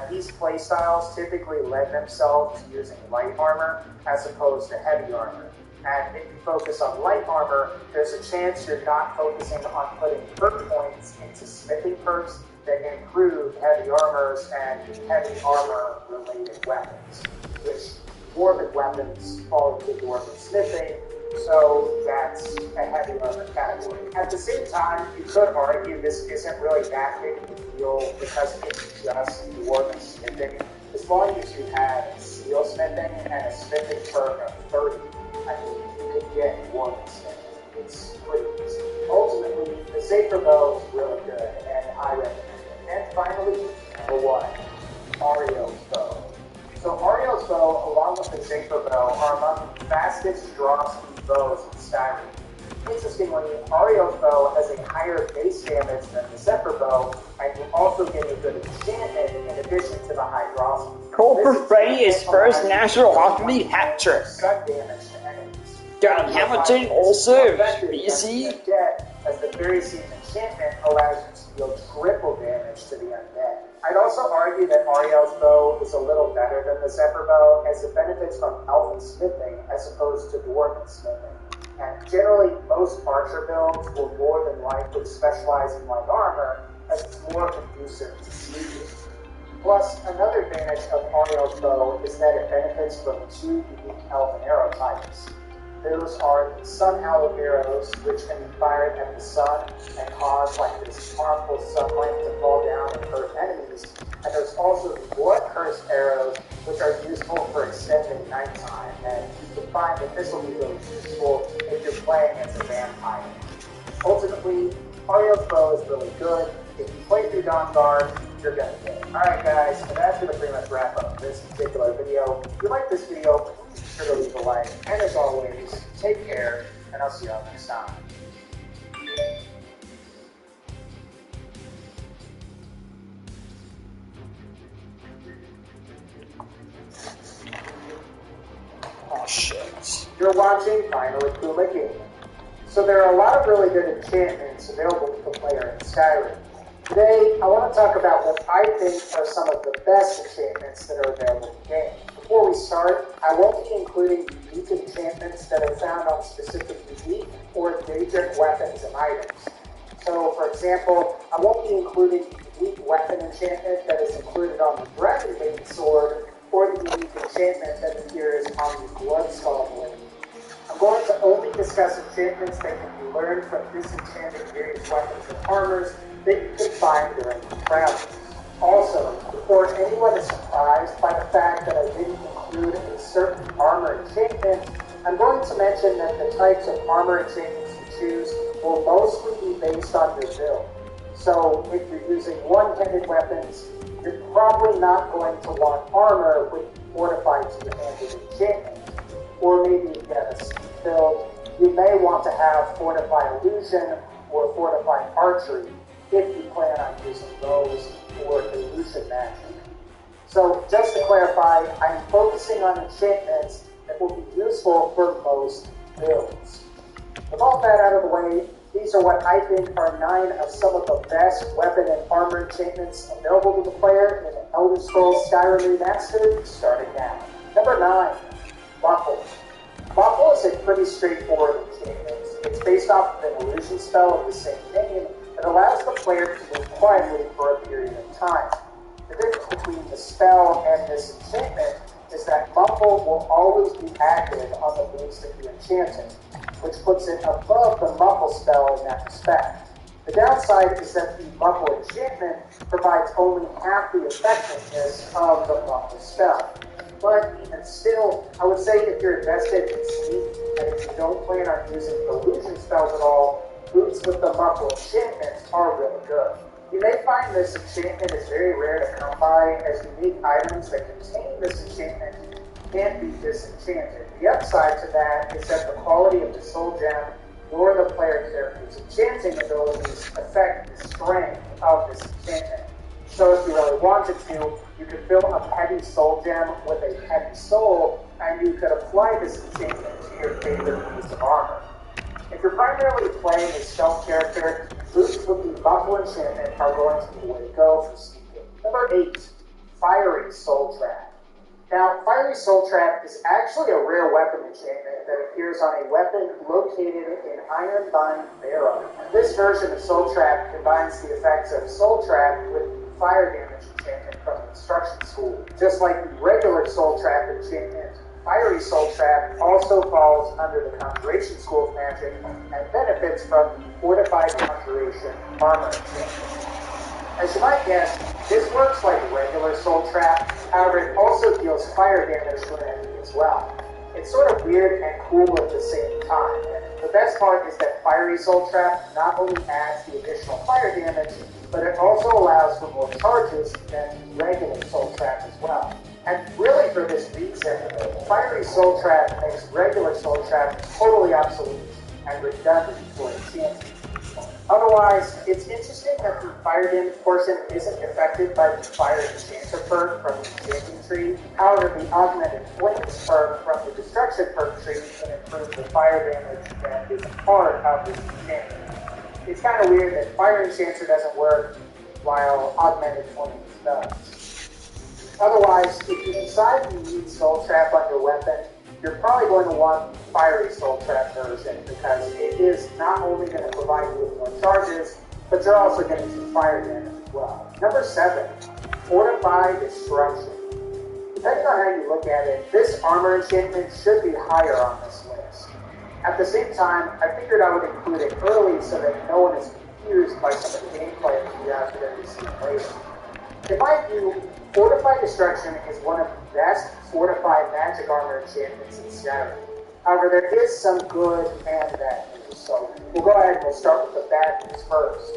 these playstyles typically lend themselves to using light armor as opposed to heavy armor. And if you focus on light armor, there's a chance you're not focusing on putting perk points into smithing perks that improve heavy armors and heavy armor related weapons, which dwarven weapons fall into dwarven smithing, so that's a heavy armor category. At the same time, you could argue this isn't really that big of a deal because it's just dwarven smithing. As long as you have steel smithing and a smithing perk of 30, I mean, you could get dwarven smithing. It's pretty easy. Ultimately, the Zephyr Bow is really good, and I recommend it. And finally, number 1, Ariel's Bow. So Ariel's Bow, along with the Zephyr Bow, are among the fastest draw speed bows in Skyrim. Interestingly, Ariel's Bow has a higher base damage than the Zephyr Bow, and you also get a good enchantment in addition to the high draw speed. Cole for Freddy is first National Hockey hat trick. Cut damage to enemies. John Hamilton also BC. As the very same enchantment allows you to deal triple damage to the undead. I'd also argue that Ariel's Bow is a little better than the Zephyr Bow as it benefits from elven smithing as opposed to dwarven smithing. And generally, most archer builds will more than likely specialize in light armor as it's more conducive to sneaking. Plus, another advantage of Ariel's bow is that it benefits from two unique elven arrow types. Those are the sun aloe arrows, which can be fired at the sun and cause like this harmful sunlight to fall down and hurt enemies. And there's also the blood curse arrows, which are useful for extended nighttime. And you can find that this will be really useful if you're playing as a vampire. Ultimately, Ariel's bow is really good. If you play through Dawn Guard, you're gonna get it. Alright guys, so that's gonna pretty much wrap up this particular video. If you like this video, please be sure to leave a like. And as always, take care, and I'll see you all next time. Oh shit. You're watching Finally Kuma Gaming. So there are a lot of really good enchantments available to the player in Skyrim. Today, I want to talk about what I think are some of the best enchantments that are available in the game. Before we start, I won't be including unique enchantments that are found on specific unique or endangered weapons and items. So, for example, I won't be including the unique weapon enchantment that is included on the Dragon-Bane sword, or the unique enchantment that appears on the Bloodskull blade. I'm going to only discuss enchantments that can be learned from disenchanting various weapons and armors that you can find during your travels. Also, before anyone is surprised by the fact that I didn't include a certain armor enchantment, I'm going to mention that the types of armor enchantments you choose will mostly be based on your build. So, if you're using one-handed weapons, you're probably not going to want armor with fortified two-handed enchantment. Or maybe if you have a speed build, you may want to have fortified illusion or fortified archery if you plan on using those for illusion magic. So just to clarify, I'm focusing on enchantments that will be useful for most builds. With all that out of the way, these are what I think are 9 of some of the best weapon and armor enchantments available to the player in Elder Scrolls Skyrim Remastered, starting now. Number 9, Muffle. Muffle is a pretty straightforward enchantment. It's based off of an illusion spell of the same name that allows the player to move quietly for a period of time. The difference between the spell and this enchantment is that Muffle will always be active on the moves that you enchanted, which puts it above the Muffle spell in that respect. The downside is that the Muffle enchantment provides only half the effectiveness of the Muffle spell. But even still, I would say if you're invested in Sneak, and if you don't plan on using illusion spells at all, boots with the Muffle enchantment are really good. You may find this enchantment is very rare to come by, as unique items that contain this enchantment can't be disenchanted. The upside to that is that the quality of the soul gem nor the player character's enchanting abilities affect the strength of this enchantment. So if you really wanted to, you could fill a heavy soul gem with a heavy soul, and you could apply this enchantment to your favorite piece of armor. If you're primarily playing a stealth character, boots with the Muffle enchantment are going to be the way to go for sneaking. Number 8, Fiery Soul Trap. Now, Fiery Soul Trap is actually a rare weapon enchantment that appears on a weapon located in Ironbind Barrow. This version of Soul Trap combines the effects of Soul Trap with fire damage enchantment from the Instruction School. Just like the regular Soul Trap enchantment, Fiery Soul Trap also falls under the Conjuration School of Magic and benefits from the Fortified Conjuration Armor enchantment. As you might guess, this works like regular Soul Trap, however it also deals fire damage to an enemy as well. It's sort of weird and cool at the same time. The best part is that Fiery Soul Trap not only adds the additional fire damage, but it also allows for more charges than regular Soul Trap as well. And really for this reason, Fiery Soul Trap makes regular Soul Trap totally obsolete and redundant for enchanting. Otherwise, it's interesting that the fire damage portion isn't affected by the fire enchanter perk from the enchanting tree. However, the augmented flames perk from the destruction perk tree can improve the fire damage that is a part of this enchantment. It's kind of weird that fire enchanter doesn't work while augmented flames does. Otherwise, if you decide you need Soul Trap on your weapon, you're probably going to want the Fiery Soul Trap version because it is not only going to provide you with more charges, but you're also going to do fire damage as well. Number 7, Fortify Destruction. Depending on how you look at it, this armor enchantment should be higher on this list. At the same time, I figured I would include it early so that no one is confused by some of the gameplay you guys are going to be seeing later. In my view, Fortify Destruction is one of the best fortified magic armor enchantments in Skyrim. However, there is some good and bad news, so we'll go ahead and we'll start with the bad news first.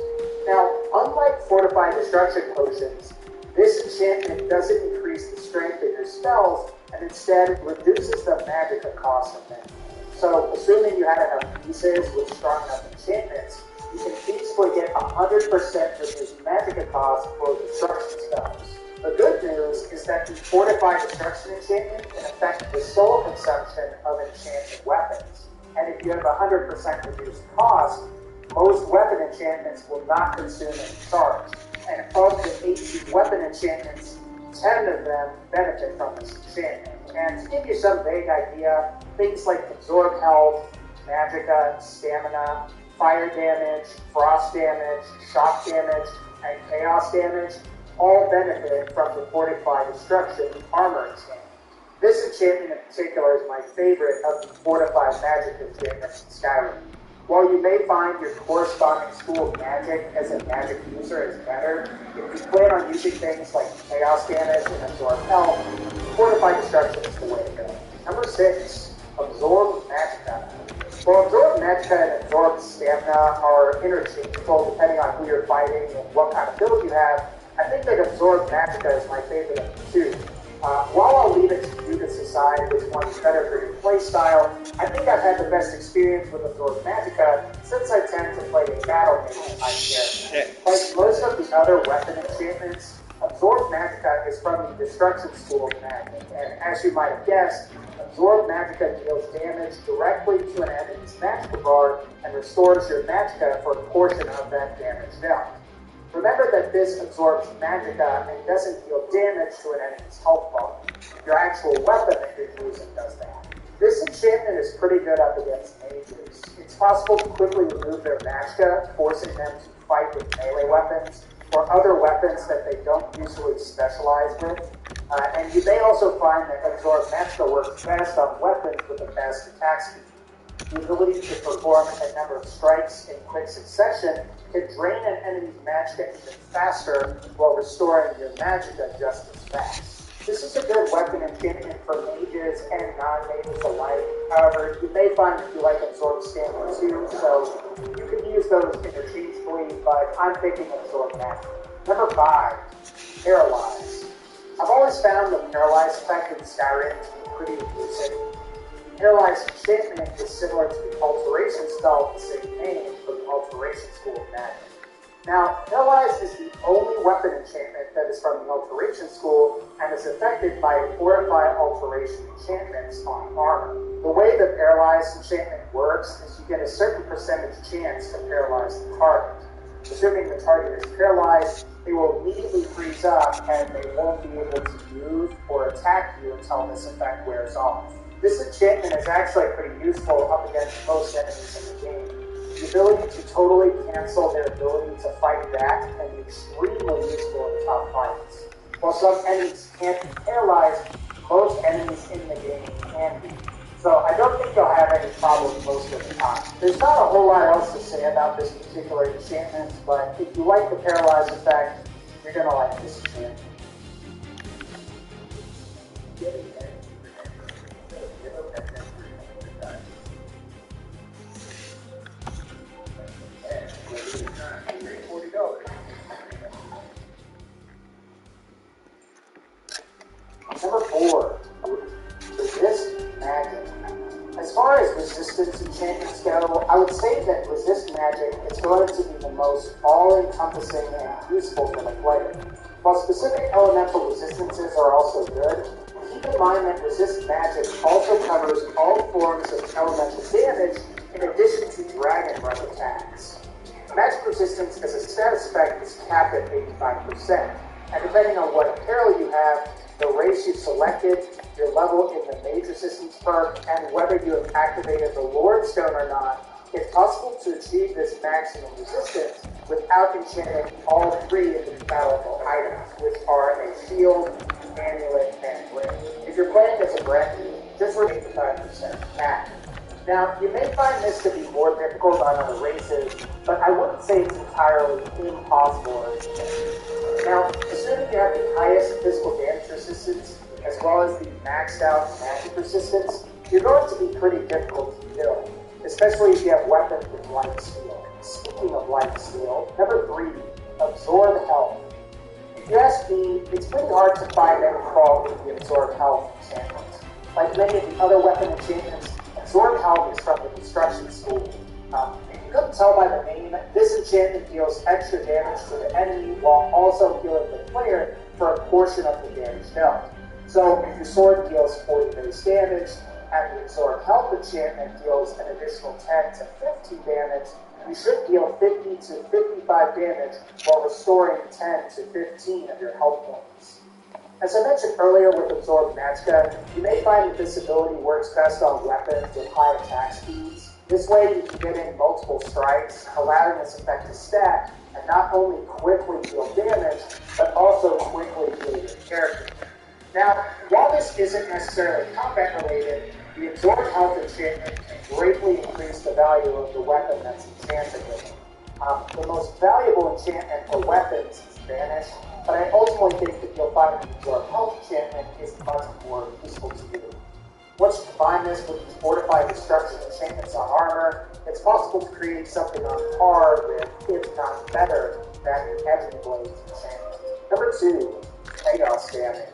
Now, unlike Fortify Destruction potions, this enchantment doesn't increase the strength of your spells, and instead reduces the magicka cost of them. So, assuming you had enough pieces with strong enough enchantments, you can feasibly get 100% reduced magicka cost for destruction spells. The good news is that the Fortify Destruction enchantment can affect the soul consumption of enchanted weapons. And if you have 100% reduced cost, most weapon enchantments will not consume any charge. And of the 18 weapon enchantments, 10 of them benefit from this enchantment. And to give you some vague idea, things like absorb health, magicka, stamina, fire damage, frost damage, shock damage, and chaos damage all benefit from the Fortify Destruction armor enchantment. This enchantment in particular is my favorite of the fortified magic enchantments in Skyrim. While you may find your corresponding school of magic as a magic user is better, if you plan on using things like chaos damage and absorb health, Fortify Destruction is the way to go. Number 6, Absorb Magicka. Well, Absorb Magicka and Absorb Stamina are interchangeable depending on who you're fighting and what kind of build you have. I think that Absorb Magicka is my favorite of the two. While I'll leave it to you to decide which one is better for your playstyle, I think I've had the best experience with Absorb Magicka since I tend to play a battle mage type character. Like most of the other weapon enchantments, Absorb Magicka is from the Destruction School of Magic, and as you might have guessed, Absorb Magicka deals damage directly to an enemy's magicka bar and restores your magicka for a portion of that damage dealt. Remember that this absorbs magicka and doesn't deal damage to an enemy's health bar. Your actual weapon that you're using does that. This enchantment is pretty good up against mages. It's possible to quickly remove their magicka, forcing them to fight with melee weapons or other weapons that they don't usually specialize with. And you may also find that absorb magicka works best on weapons with the best attack speed. The ability to perform a number of strikes in quick succession can drain an enemy's magicka even faster while restoring your magicka just as fast. This is a good weapon enchantment for mages and non-mages alike. However, you may find that you like Absorb Stamina too, so you can use those interchangeably, but I'm picking Absorb Magicka. Number 5, Paralyze. I've always found the Paralyze effect in Skyrim to be pretty elusive. Paralyze enchantment is similar to the Alteration spell of the same name from the Alteration School of Magic. Now, Paralyze is the only weapon enchantment that is from the Alteration School and is affected by Fortify Alteration enchantments on armor. The way the Paralyze enchantment works is you get a certain percentage chance to paralyze the target. Assuming the target is paralyzed, they will immediately freeze up and they won't be able to move or attack you until this effect wears off. This enchantment is actually pretty useful up against most enemies in the game. The ability to totally cancel their ability to fight back can be extremely useful in tough fights. While some enemies can't be paralyzed, most enemies in the game can be. So I don't think you'll have any problems most of the time. There's not a whole lot else to say about this particular enchantment, but if you like the Paralyze effect, you're going to like this enchantment. Number 4, Resist Magic. As far as resistance enchantments go, I would say that Resist Magic is going to be the most all-encompassing and useful for the player. While specific elemental resistances are also good, keep in mind that Resist Magic also covers all forms of elemental damage in addition to Dragon Breath attacks. Magic resistance as a status effect is capped at 85%, and depending on what apparel you have, the race you selected, your level in the Mage Resistance perk, and whether you have activated the Lord Stone or not, it's possible to achieve this maximum resistance without enchanting all three of the compatible items, which are a shield, amulet, and ring. If you're playing as a Breton, just remain the 5% attack. Now, you may find this to be more difficult on other races, but I wouldn't say it's entirely impossible or anything. Now, assuming you have the highest physical damage resistance, as well as the maxed out magic resistance, you're going to be pretty difficult to kill, especially if you have weapons with light steel. Speaking of light steel, number 3, absorb health. If you ask me, it's pretty hard to find any fault with the absorb health enchantment. Like many of the other weapon enchantments, absorb health is from the construction school. If you couldn't tell by the name, this enchantment deals extra damage to the enemy while also healing the player for a portion of the damage dealt. So if your sword deals 40 base damage, and the absorb health enchantment deals an additional 10 to 15 damage, you should deal 50 to 55 damage while restoring 10 to 15 of your health points. As I mentioned earlier with Absorb Magicka, you may find that this ability works best on weapons with high attack speeds. This way you can get in multiple strikes, allowing this effect to stack and not only quickly deal damage, but also quickly heal your character. Now, while this isn't necessarily combat related, the Absorb Health enchantment can greatly increase the value of the weapon that's enchanted with it. The most valuable enchantment for weapons is Vanish, but I ultimately think that you'll find the Absorb Health enchantment is much more useful to you. Once you combine this with the Fortified Destruction enchantments on armor, it's possible to create something on par with, if not better, than the Ebony Blades enchantment. Number 2, Chaos Damage.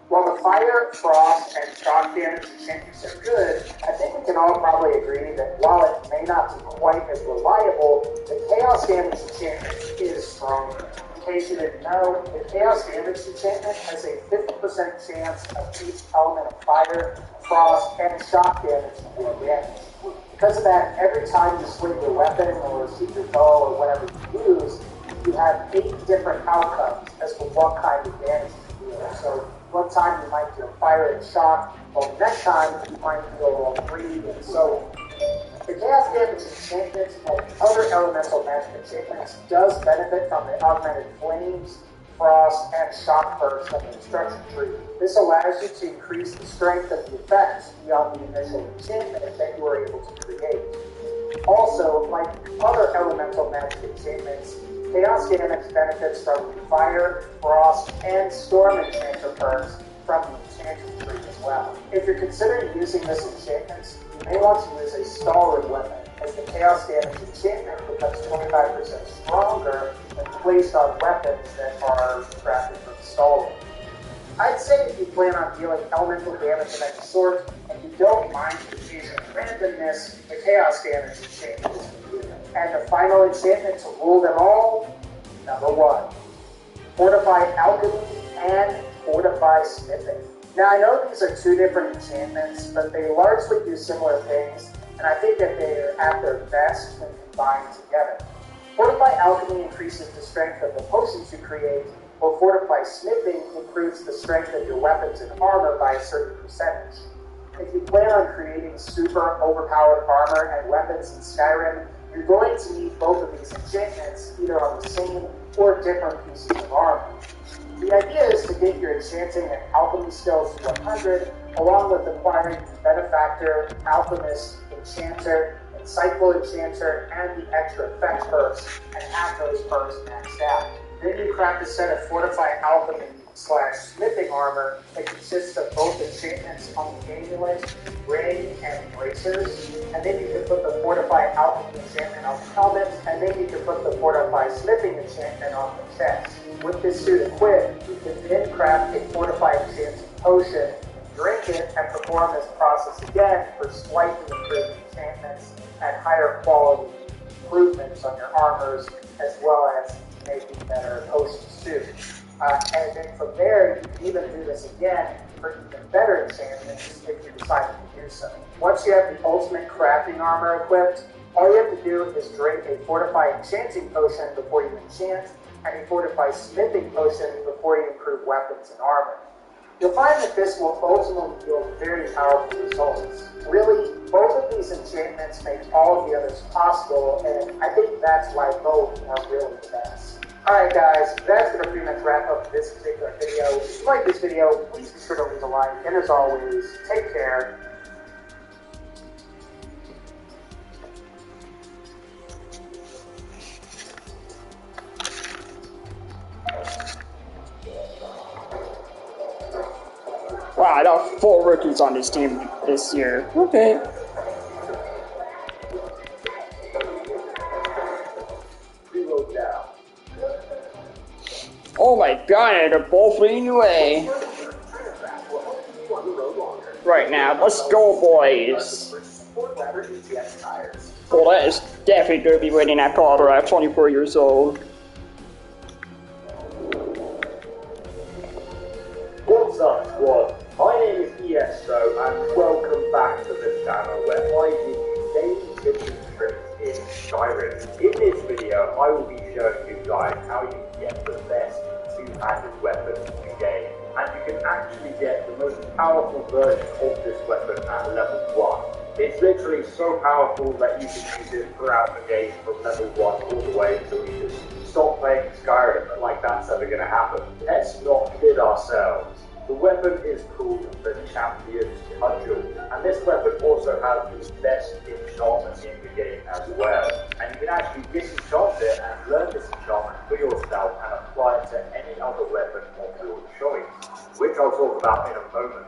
While the Fire, Frost, and Shock damage enchantments are good, I think we can all probably agree that while it may not be quite as reliable, the Chaos damage enchantment is stronger. In case you didn't know, the Chaos damage enchantment has a 50% chance of each element of Fire, Frost, and Shock damage to deal damage. Because of that, every time you swing your weapon or shoot your bow or whatever you use, you have 8 different outcomes as to what kind of damage you deal. So one time you might deal Fire and Shock, while the next time you might deal all 3, and so on. The Chaos damage enchantment, like other elemental magic enchantments, does benefit from the augmented Flames, Frost, and Shock perks from the Destruction tree. This allows you to increase the strength of the effects beyond the initial enchantment that you were able to create. Also, like other elemental magic enchantments, Chaos damage benefits from the Fire, Frost, and Storm enchanter perks from the enchanted tree as well. If you're considering using this enchantment, you may want to use a stalwart weapon, as the Chaos damage enchantment becomes 25% stronger when placed on weapons that are crafted from stalwart. I'd say if you plan on dealing elemental damage of any sort, and you don't mind the occasional randomness, the Chaos damage enchantment is for you. And the final enchantment to rule them all, number 1, Fortify Alchemy and Fortify Smithing. Now I know these are 2 different enchantments, but they largely do similar things, and I think that they are at their best when combined together. Fortify Alchemy increases the strength of the potions you create, while Fortify Smithing improves the strength of your weapons and armor by a certain percentage. If you plan on creating super overpowered armor and weapons in Skyrim, you're going to need both of these enchantments either on the same or different pieces of armor. The idea is to get your enchanting and alchemy skills to 100, along with acquiring Benefactor, Alchemist, Enchanter, Insightful Enchanter, and the extra effect perks, and have those perks maxed out. Then you craft a set of Fortify Alchemy / Smithing armor that consists of both enchantments on the amulet, ring, and bracers, and then you can put the Fortify Alchemy enchantment on the helmet, and then you can put the Fortify Smithing enchantment on the chest. With this suit equipped, you can then craft a Fortify Enchanting Potion, drink it, and perform this process again for slightly improved enchantments and higher quality improvements on your armors, as well as making better potions too. And then from there, you can even do this again for even better enchantments if you decide to do so. Once you have the ultimate crafting armor equipped, all you have to do is drink a Fortify Enchanting Potion before you enchant, and a Fortify Smithing Potion before you improve weapons and armor. You'll find that this will ultimately yield very powerful results. Really, both of these enchantments make all of the others possible, and I think that's why both are really the best. Alright guys, that's going to pretty much wrap up this particular video. If you like this video, please be sure to leave a like, and as always, take care. Wow, I got 4 rookies on this team this year. Okay. Oh my god, they're both leading away. Right now, let's go, boys. Well, that is definitely going to be winning that Calder at 24 years old. What's up, squad? My name is ESO and welcome back to the channel where I give you daily tips and tricks in Skyrim. In this video, I will be showing you guys how you can get the best two-handed weapon in the game. And you can actually get the most powerful version of this weapon at level 1. It's literally so powerful that you can use it throughout the game from level 1 all the way until you just stop playing Skyrim, like that's ever going to happen. Let's not kid ourselves. The weapon is called the Champion's Cudgel, and this weapon also has the best enchantment in the game as well. And you can actually disenchant it and learn this enchantment for yourself and apply it to any other weapon of your choice, which I'll talk about in a moment.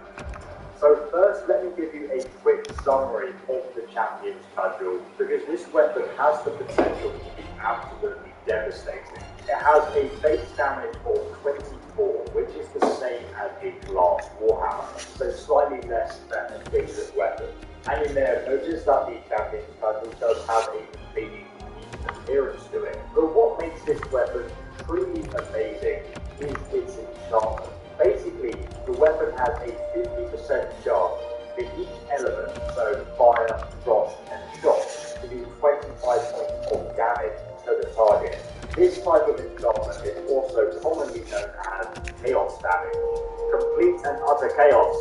So first, let me give you a quick summary of the Champion's Cudgel, because this weapon has the potential to be absolutely devastating. It has a base damage of 24, which is the same as a glass warhammer, so slightly less than a basic weapon. And you may have noticed that the Champion's Cudgel does have a completely unique appearance to it. But what makes this weapon truly amazing is its enchantment. Basically, the weapon has a 50% chance for each element, so fire, frost, and shock, to do 25 points of damage to the target. This type of enchantment is also commonly known as chaos damage. Complete and utter chaos.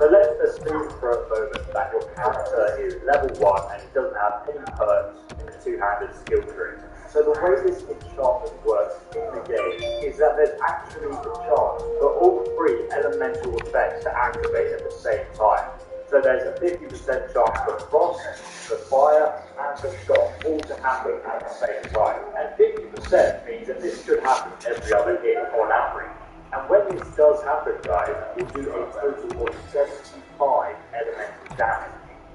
So let's assume for a moment that your character is level 1 and it doesn't have any perks in the two-handed skill tree. So the way this enchantment works in the game is that there's actually a chance for all 3 elemental effects to activate at the same time. So there's a 50% chance for frost, for fire, and for shock all to happen at the same time. And 50% means that this should happen every other hit on average. And when this does happen, guys, you do a total of 75 elemental damage.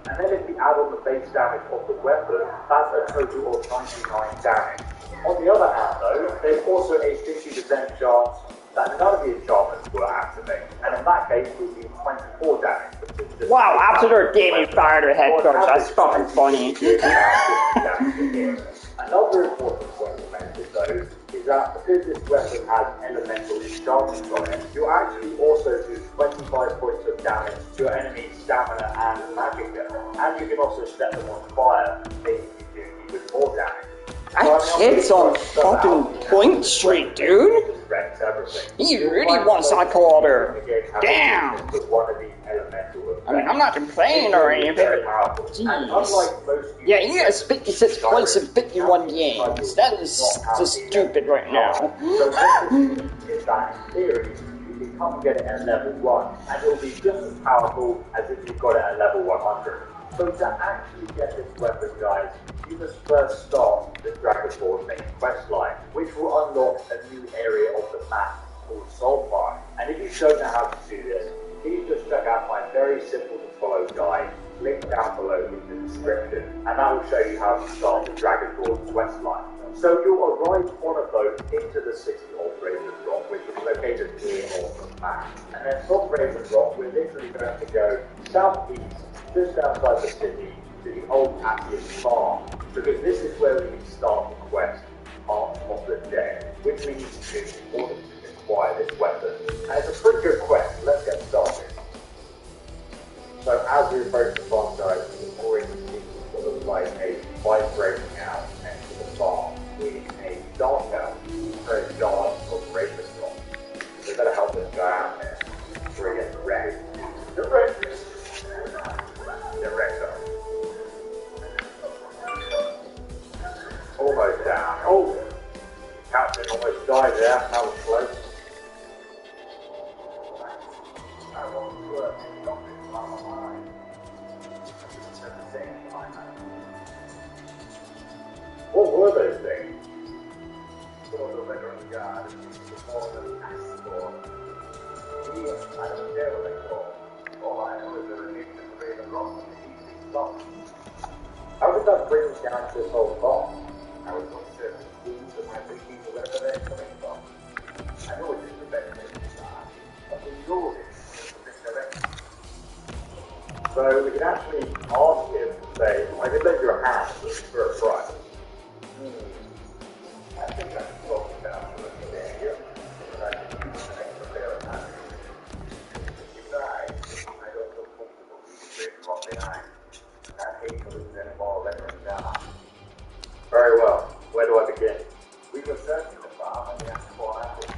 And then if you add on the base damage of the weapon, that's a total of 99 damage. On the other hand, though, there's also a 50% chance that none of the enchantments will activate, and in that case, it will be 24 damage. Wow, after their game, you fired their head coach. That's fucking funny. Another important point to mention, though, is that because this weapon has elemental enchantments on it, you'll actually also do 25 points of damage to your enemy's stamina and magic, and you can also set them on fire, making you do even more damage. That kid's on fucking Point Street, dude. He really wants that Calder. Damn. I mean, I'm not complaining or anything. Jeez. Yeah, he has 56 points in 51 games. That is just stupid right now. So what this means is that in theory, you can come and get it at level 1, and it will be just as powerful as if you got it at level 100. So to actually get this weapon, guys, you must first start the Dragonborn main quest line, which will unlock a new area of the map called Soulfire. And if you don't know how to do this, please just check out my very simple to follow guide, linked down below in the description, and that will show you how to start the Dragonborn quest line. So you'll arrive on a boat into the city of Raven Rock, which is located here on the map. And then from Raven Rock, we're literally going to go southeast, just outside the city, to the old Appian farm, because this is where we can start the quest, Heart of the Dead, which we need to do in order to acquire this weapon. And it's a pretty good quest, let's get started. So as we approach the farm, guys, you can already see what looks like a fight breaking out next to the farm, leading a dark elf, very dark of Raven Rock. So we better help this guy out here before he gets wrecked. Almost cold. Captain almost died there. That was close. I won't work any longer while I'm alive. Said the same time. What were those things? For the veteran guard, before the passport. I don't care what they call. All I know is the religion of the Raven Rock and the easy stop. How did that bring us down to this whole bomb? I was not certain who might be wherever they're coming from. I know it is the best way to start, but we know it is this direction. So we can actually ask him to say, I could lend you a hand for a price. I think I'm talking about the area, but I can use an extra pair of hands. Besides, I don't feel comfortable leaving Raven Rock behind. I hate to lose any more veteran guard. Very well. Where do I begin? We were searching the farm and we asked for an apple.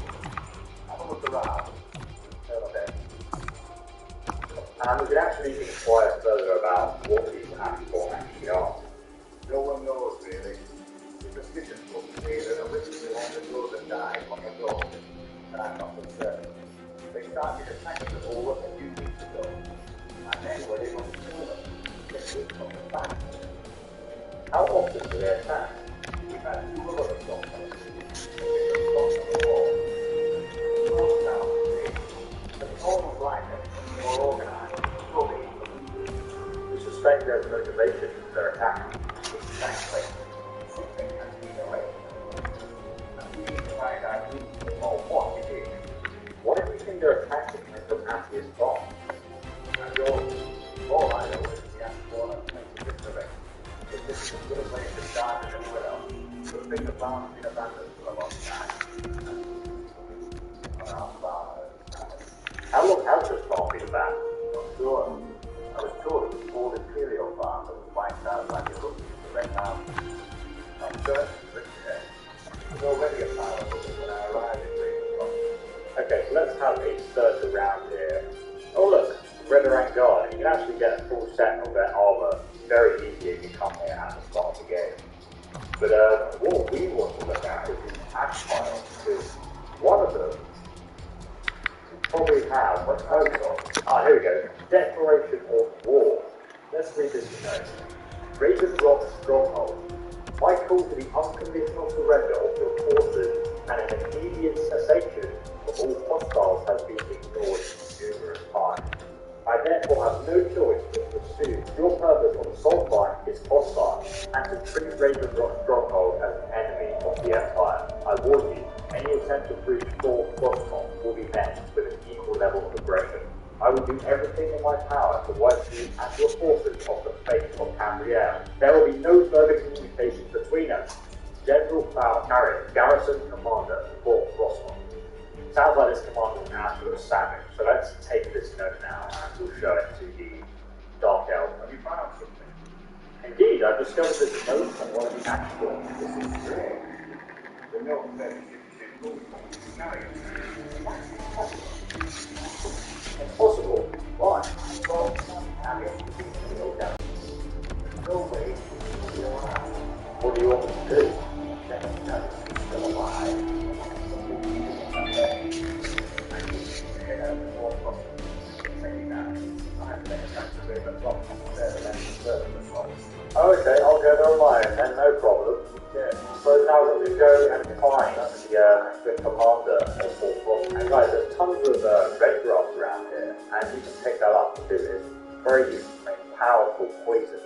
Have a look around. And we can actually inquire further about what these Ashborn actually are. No one knows really. The suspicion was made that originally on the road and died on the road. And I'm not so certain. They started attacking the board a few weeks ago. And then were able to kill them. They took from the back. How often do they attack? We've had two other assaults on the city. They took from the wall. Close down the city. But it's almost like them. More organized. Fully. We suspect there's motivation for their attack. Exactly. Something has been arranged. And we need to find out who or what it is. What if we think they're attacking from Attia's bomb? And all I know is the Ashborn are playing this direction. If this is as good a place to start as anywhere else, the bigger farm has been abandoned for a long time. On our farm, How long has this bomb been abandoned? not sure. I was told it was old Imperial farm that was wiped out by the eruption of the Red Mountain. I'm certain that it was already a pile of rubble when I arrived in Raven Rock. Okay, so let's have a search around here. Oh look, Red Orang Guard. You can actually get a full set of their armor very easily if you come here at the start of the game. But what we want to look at is the ash piles, because one of them probably have, here we go, Declaration of War. Let's read this note. Raven Rock Stronghold. My call to the unconditional surrender of your forces and an immediate cessation of all hostiles has been ignored numerous times. I therefore have no choice but to pursue your purpose on the sole line is hostile and to treat Raven Rock Stronghold as an enemy of the Empire. I warn you, any attempt to breach Fort Frostmoth will be met with an equal level of aggression. I will do everything in my power to wipe you and your forces off the face of Cambrielle. There will be no further communication between us. General Cloud Carrick, Garrison Commander, Fort Frostmoth. Sounds like this commander is an absolute savage, so let's take this note now and we'll show it to the Dark Elf. Have you found something? Indeed, I've discovered this note from one of the Ashborn. This is great. The note says you should move. Carry it. Impossible. Why? Well, carry it. No doubt. There's no way to be alive. What do you want me to do? Let us know he's still alive. Oh, okay, I'll go there on my own then, no problem. Yeah. So now we're going to go and find the commander of Fort Frost. And guys, there's tons of red grass around here, and you can pick that up because it's very powerful poison.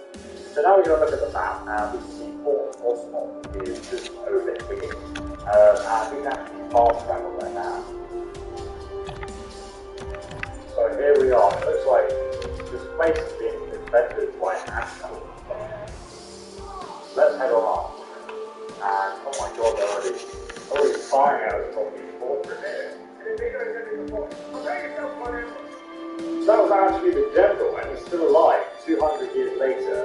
So now we're going to look at the map, and we see Fort Frostmoth is just over here. And we can actually fast travel there now. So here we are. It looks like this place has been defended by an asshole. Let's head on up. And oh my god, they're already firing out from the fortress here. That was actually the general, and he's still alive 200 years later.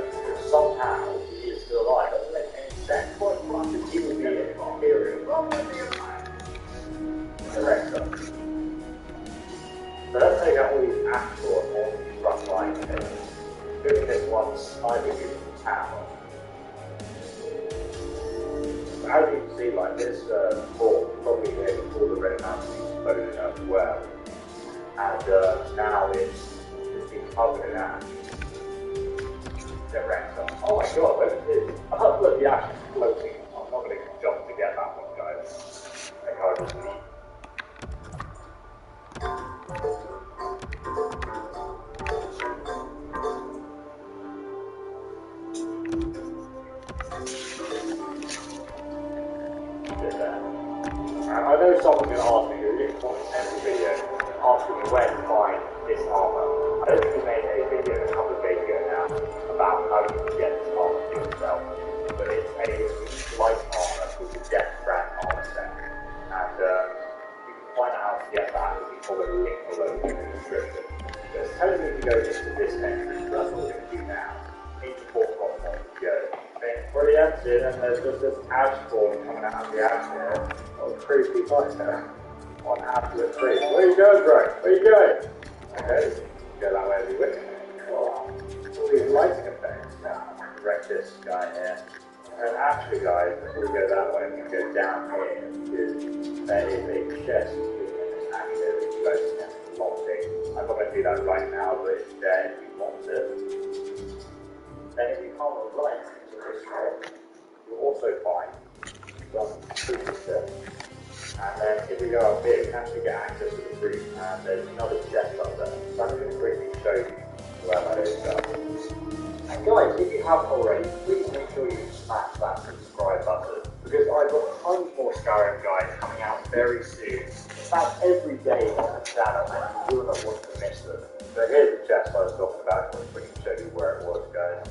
Somehow he is still alive. Doesn't make any sense. What did he would be an Imperial? Correct. So let's take out all these actual on the front line here. Doing this one sniping you from tower. as you can see, like this port probably here before the red mountain exploded as well. And now it's been covered in ash. The wrecked up. Oh my god, where is it? Oh, look, the ash is floating. I'm not going to jump to get that one, guys. I think I'll just leave. I know someone's going to ask me, in the video, asking me where to find this armor. I don't think we made a video a couple of days ago now about how you can get this armor to yourself, but it's a light armor called the Death Brand armor set, and you can find out how to get that if you follow the link below in the description. So it's telling me to go into this entry, so that's what we're going to do now. Into Fort Rockmore to go. Fully emptied, and there's just this ash storm coming out of the ash here. Oh, creepy nice there. On absolute tree. Where you going, bro? Where you going? Okay, go that way as you wish. Wow. All these lighting effects. Now, wreck this guy here. And actually, guys, before we go that way, I'm going to go down here because there is a chest in this ash here that you guys can lock in. I'm not going to do that right now, but it's there if you want it. Then if you can't right into this hole, you'll also find some food stuff. And then if we go up here, we can actually get access to the roof, and there's another chest up there. So I'm going to quickly show you where that is. And guys, if you haven't already, please make sure you smash that subscribe button, because I've got tons more Skyrim guides coming out very soon. In fact, every day on the channel, and you will not want to miss them. So here's the chest I was talking about. I'll quickly show you where it was, guys.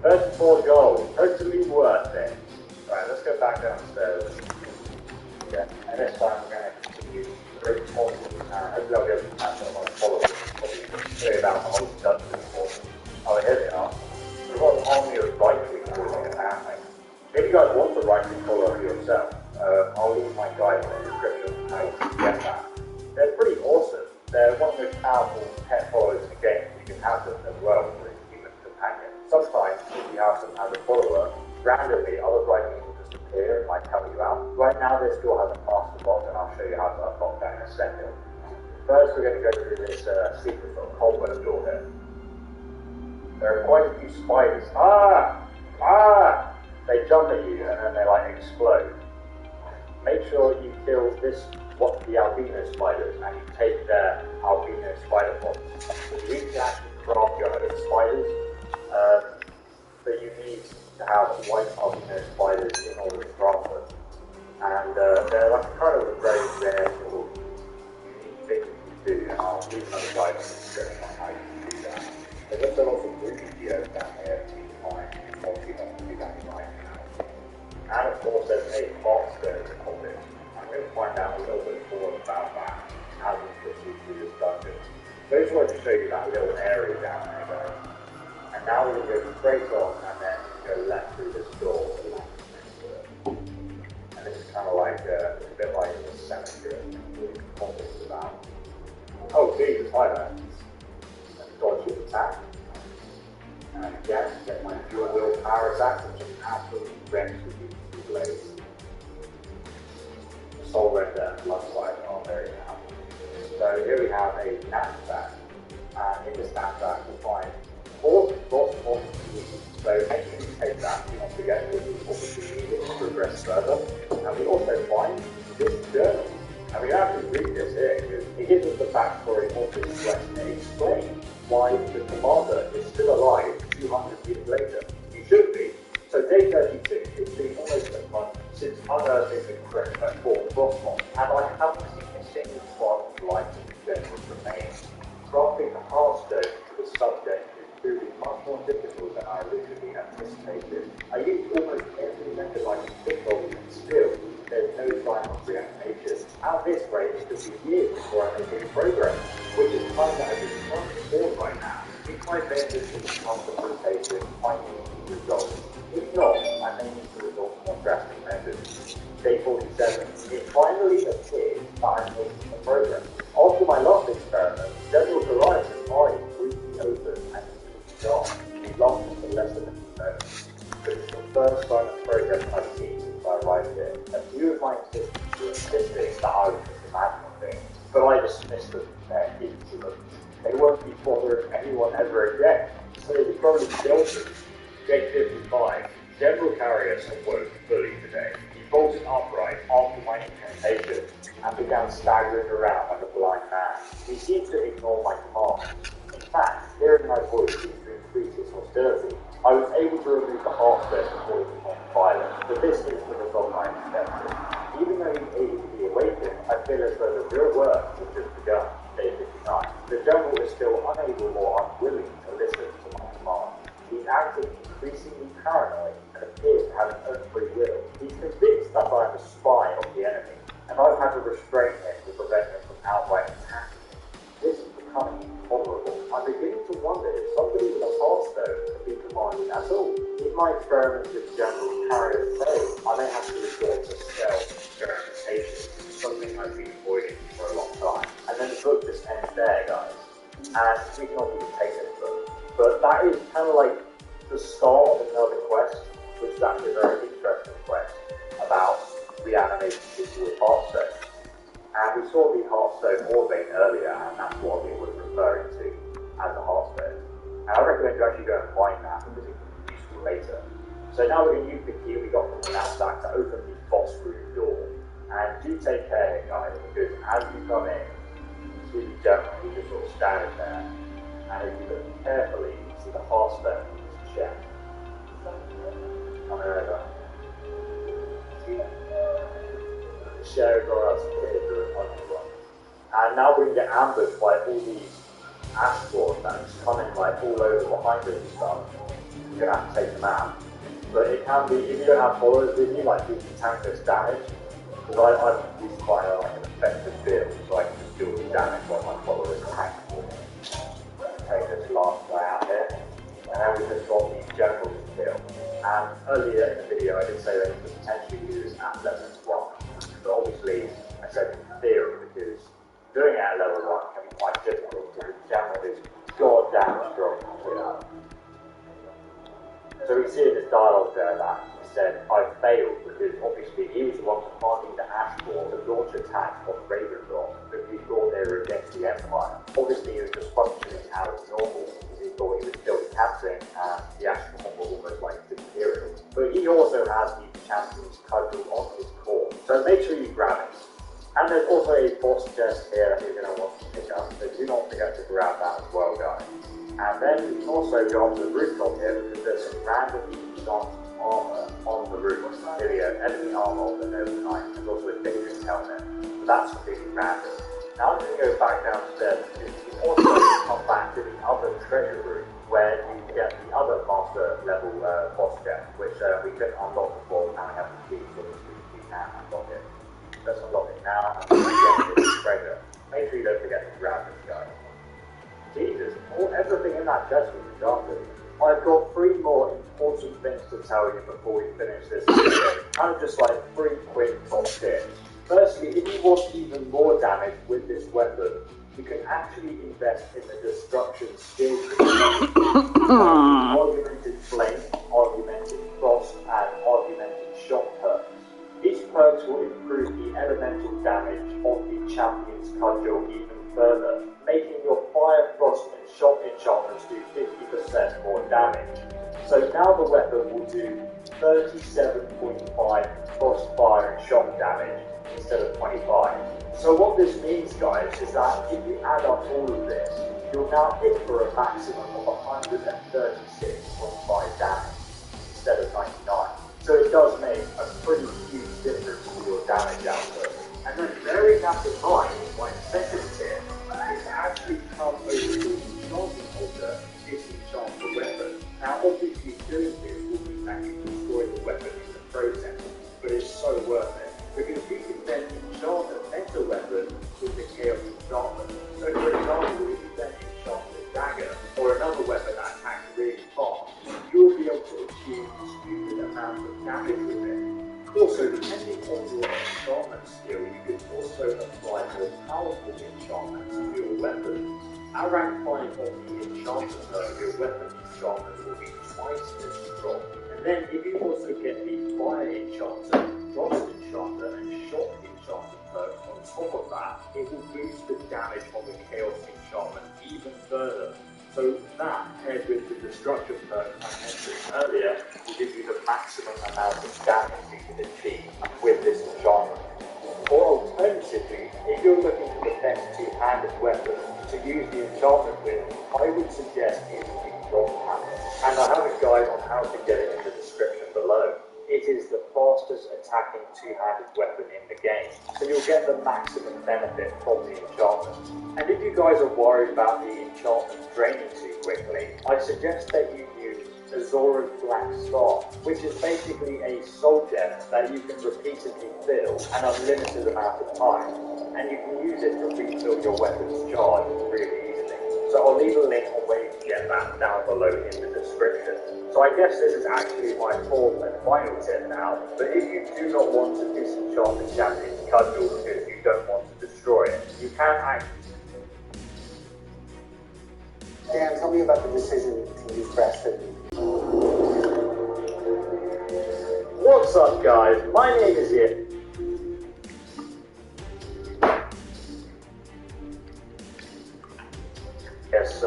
34 gold, totally worth it. Right, let's go back downstairs. Yeah, and this time we're going to continue very positive, and hopefully I'll be able to catch up on the followers. Probably show you about the whole dungeon portion. Oh, here they are. We've got an army of right-click calling apparently. If you guys want to right-click follow for yourself, I'll leave my guide in the description on how you can get that. They're pretty awesome. They're one of the most powerful pet followers in the game. You can have them as well for a human companion. Sometimes, if you have them as a follower, randomly other right-click will just appear and might help you out. Right now, this door has a master box, and I'll show you how to unlock that in a second. First, we're going to go through this secret little cobweb door here. There are quite a few spiders. They jump at you and then they like explode. Make sure you kill the albino spiders, and you take their albino spider pods. You can actually craft your own spiders, but you need to have white albino spiders in order to craft them. And they're like kind of a very rare little unique thing you can do, and I'll leave another guide in the description on how you can do that. There's also lots of good videos down here to find what you want to do that right now. And of course there's a box there to hold it. I'm going to find out a little bit more about that as we proceed through this dungeon. So I just wanted to show you that little area down there, guys. And now we're going to go straight on and then go left through this door. And this is kind of like a bit like a cemetery. Really complex about. Oh Jesus, hi there. Dodgy attack. And again, get my dual wheel power attack, which is absolutely wrecked with these two blades. Soul Render and Bloodslide are very now. So here we have a knapsack. And in this knapsack we'll find lots of keys. So make sure you take that, you don't forget to progress further. And we also find this journal. And we actually read this here because it gives us the backstory of this quest and it explains why the commander is still alive 200 years later. He should be. So day 36, it's been almost a month since unearthing the Kraken at Fort Rockmore, and I haven't seen a single spark of life in the general's remains. Crafting the hearthstone to the subject is proving much more difficult than I originally anticipated. I used almost every method I could think of, and still, there's no sign of reanimation. At this rate, it could be years before I make any progress, which is time that I've been trying to afford right now. If my vengeance is confrontation, I need results. If not, I may need to resort to more drastic measures. Day 47, it finally appears that I'm making a progress. After my last experiment, General Horizon's eyes briefly opened and completely dark. He lasted for less than a few moments. But it's the first sign of progress I've seen since I arrived system their insolence. They won't be bothering anyone ever again, so they probably killed them. Day 55. General Carrius awoke fully today. He bolted upright after my incantation and began staggering around like a blind man. He seemed to ignore my commands. In fact, hearing my voice seemed to increase his hostility. I was able to remove the heartstone before he became violent, but this is the result I expected. Even though he's able to be awakened, I feel as though the real work has just begun. Day 59. The general is still unable or unwilling to listen to my commands. He's acting increasingly paranoid and appears to have an own free will. He's convinced that I am a spy of the enemy, and I've had to restrain him to prevent him from outright attacking me. This is becoming intolerable. I'm beginning to wonder if somebody with a heartstone could be commanded at all. In my experiments with General Carrier failed, I may have to resort to self-experimentation, something I've been avoiding for a long time. And then the book just ends there, guys. And we can obviously take this book. But that is kind of like the start of another quest, which is actually a very interesting quest about reanimating people with heartstones. And we saw the heartstone Orvane earlier, and that's what it was referring to as a heartstone. And I recommend you actually go and find that because it can be useful later. So now we're going to use the key we got from the knapsack to open the boss room door. And do take care here, guys, because as you come in, you see the general, he's just sort of standing there. And if you look carefully, you see the heartstone in his chest. Come over. See that? The shadow grass appears through an underground. And now we're going to get ambushed by all these asteroids that are just coming like all over behind us and stuff. You're going to have to take them out. But it can be, if you don't have followers with you, like you can tank this damage. Because I've used quite an effective build, so I can just deal with damage while my followers tank for me. Take this last guy out here, and then we just got these generals to kill. And earlier in the video I did say that you could potentially do this at level 1, but obviously I said in theory because doing it at level 1 can be quite difficult because the general is goddamn strong, you know. So we see in this dialogue there that he said, I failed because obviously he was the one commanding the Ashmore to launch attacks on Ravenloft because he thought they were against the Empire. Obviously he was just functioning as normal because he thought he was still the captain and the Ashmore were almost like superior. But he also has the champion's cudgel on his core, so make sure you grab it. And there's also a boss chest here that you're going to want to pick up, so do not forget to grab that as well, guys. And then we can also go onto the rooftop here because there's some randomly enchanted armor on the roof. Here we go, enemy armor of the Noble Knight. There's also a dangerous helmet. So that's completely random. Now I'm going to go back downstairs because you can also come back to the other treasure room where you get the other master level boss chest, which we couldn't unlock before. Now we have the key, so we can unlock it. Let's unlock it now and get this treasure. Make sure you don't forget to grab this, guys. Jesus, everything in that chest was enchanted. I've got 3 more important things to tell you before we finish this video. Kind of just like 3 quick top tips. Firstly, if you want even more damage with this weapon, you can actually invest in the destruction skill tree. Augmented flame, augmented frost, and augmented shock perks. These perks will improve the elemental damage of the champion's cudgel even further, making your fire, frost, and shock enchantments do 50% more damage. So now the weapon will do 37.5 frost, fire, and shock damage instead of 25. So what this means, guys, is that if you add up all of this, you'll now hit for a maximum of 136.5 damage instead of 99. So it does make a pretty huge difference to your damage output. And then bearing that in mind, my second tip is to actually come over to the enchanting altar to disenchant the weapon. Now obviously doing this will mean that you destroy the weapon in the process, but it's so worth it. Because you can then enchant a better weapon with the chaos enchantment. So for example, if you then enchant a dagger or another weapon that attacks really fast, you'll be able to achieve stupid amounts of damage with it. Also, depending on your enchantment skill, you can also apply more powerful enchantments to your weapon. At rank 5 of the enchantment though, your weapon enchantment will be twice as strong. And then if you also get the fire enchanter, frost enchanter, and shock enchanter perks on top of that, it will boost the damage on the Chaos enchantment even further. So that, paired with the Destruction perk I mentioned earlier, will give you the maximum amount of damage you can achieve with this enchantment. Or alternatively, if you're looking to defend two-handed weapons to use the enchantment with, I would suggest using the Long Hammer. And I have a guide on how to get it in the description below. It is the fastest attacking two-handed weapon in the game, so you'll get the maximum benefit from the enchantment. And if you guys are worried about the enchantment draining too quickly, I suggest that you use Azora's Black Star, which is basically a soul gem that you can repeatedly fill an unlimited amount of time, and you can use it to refill your weapon's charge really easily. So I'll leave a link on where you can get that down below in the description. So I guess this is actually my fourth and final tip now, but if you do not want to disenchant the champion's cudgel because you don't want to destroy it, you can actually... Dan, tell me about the decision to use Preston. What's up guys, my name is Ian.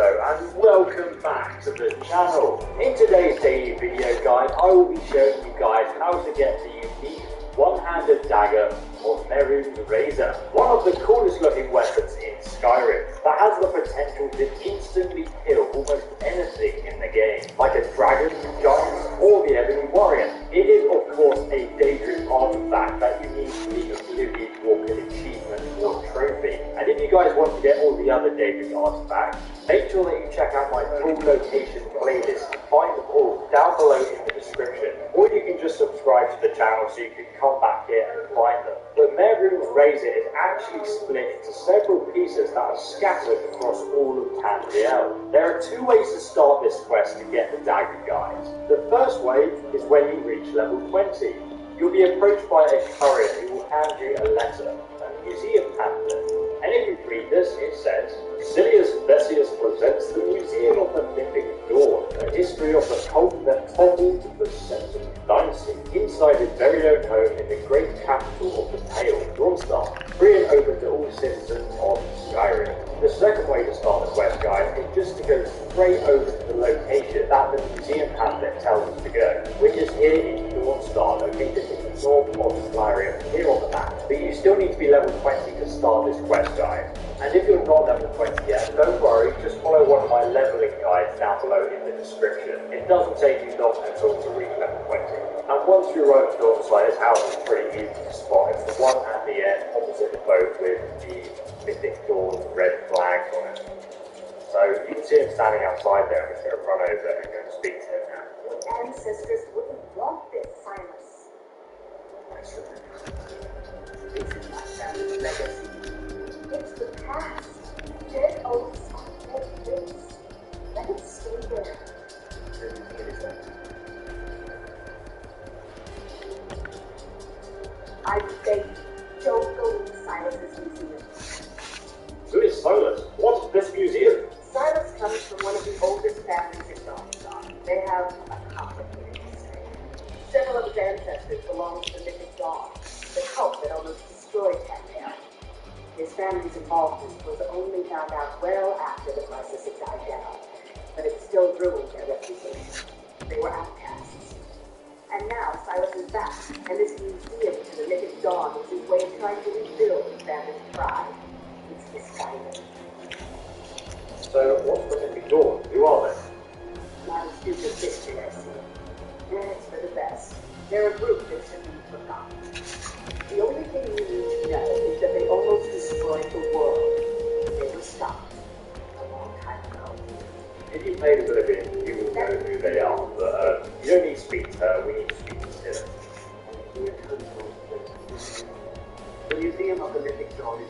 And welcome back to the channel. In today's daily video guide, I will be showing you guys how to get the unique one-handed dagger or Merun's Razor, one of the coolest looking weapons in Skyrim that has the potential to instantly kill almost anything in the game, like a dragon, giants, or the Ebony Warrior. It is of course a Daedric artifact that you need to be Oblivion Walker achievement or trophy. And if you guys want to get all the other Daedric artifacts, make sure that you check out my full location playlist and find them all down below in the description. Or you can just subscribe to the channel so you can come back here and find them. The Merun's Razor is actually split into several pieces that are scattered across all of Tamriel. There are two ways to start this quest to get the dagger, guys. The first way is when you reach level 20. You'll be approached by a courier who will hand you a letter, a museum pamphlet. And if you read this, it says, Silius Vesius presents the Museum of the Mythic Dawn, a history of the cult that toppled the Septim Dynasty, inside his very own home in the great capital of the Pale, Dawnstar, free and open to all citizens of Skyrim. The second way to start the quest, guys, is just to go straight over to the location that the museum pamphlet tells us to go, which is here in Dawnstar, located in the north of Skyrim, here on the map. But you still need to be level 20 to start this quest, guys. And if you're not level 20 yet, don't worry, just follow one of my leveling guides down below in the description. It doesn't take you long at all to reach level 20. And once you arrive at Dawnstar, this house is pretty easy to spot. It's the one at the end, opposite the boat with the Mythic Dawn red flag on it. So you can see him standing outside there. I'm just going to run over and go and speak to him now. Your ancestors wouldn't want this, Silas. This is my family's legacy. It's the past. Dead oaks are dead things. Let it stay there. I beg you, don't go into Silas's museum. Who is Silas? What's this museum? Silas comes from one of the oldest families in Dawnstar. They have a complicated history. Several of his ancestors belonged to the Mythic Dawn, the cult that almost destroyed Tamriel. His family's involvement was only found out well after the crisis had died down, but it still ruined their reputation. They were outcasts. And now Silas is back, and this museum to the Mythic Dawn is his way of trying to rebuild his family's pride. It's misguided. So, what's the Mythic Dawn? Who are they? Not a stupid history, I see. And it's for the best. They're a group that should be forgotten. The only thing you need to know is that they almost destroyed the world. They were stopped a long time ago. If you played Oblivion, you will know who they are, but you don't need to speak to her, we need to speak to Scylla. The Museum of the Mythic Dawn is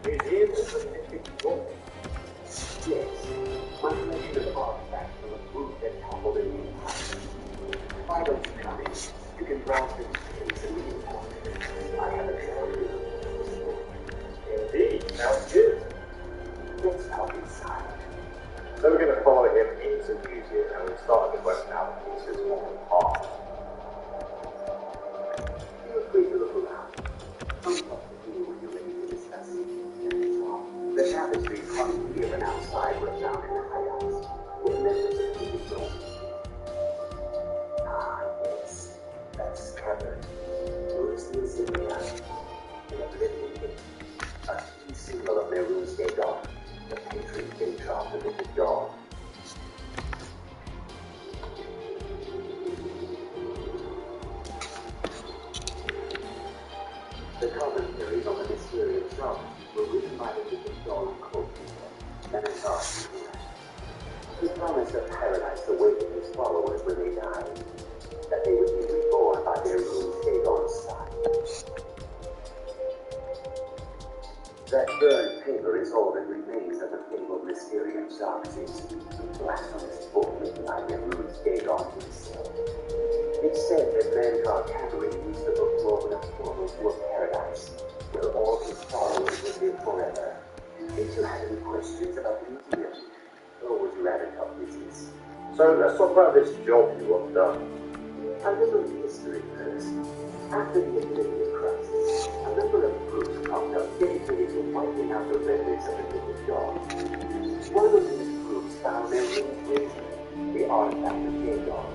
Museum of the Mythic Dawn? yes. One collection of artifacts from a group that toppled in the past. By those coming, you can browse this space and read more. I have a treasure. Indeed, sounds good. Let's talk inside. So we're going to follow him into the museum and we'll start the quest now with pieces of the past. Feel free to look around. task. He promised a paradise awaiting his followers when they died, that they would be reborn by their ruling Dagon's side. That burned paper is all that remains of the fabled Mysterium Zarx's blasphemous book written by their ruling Dagon himself. It said that Mantar Cavalry used the book to open a portal to a paradise where all his followers would live forever. Did you have any questions about the museum? Or would you rather talk business? So let's talk about this job you want done. A little history first. After the Oblivion crisis, a number of groups popped up dedicated to wiping out the remnants of the Mythic Dawn. One of these groups found their ruined religion, the artifact of Dagon.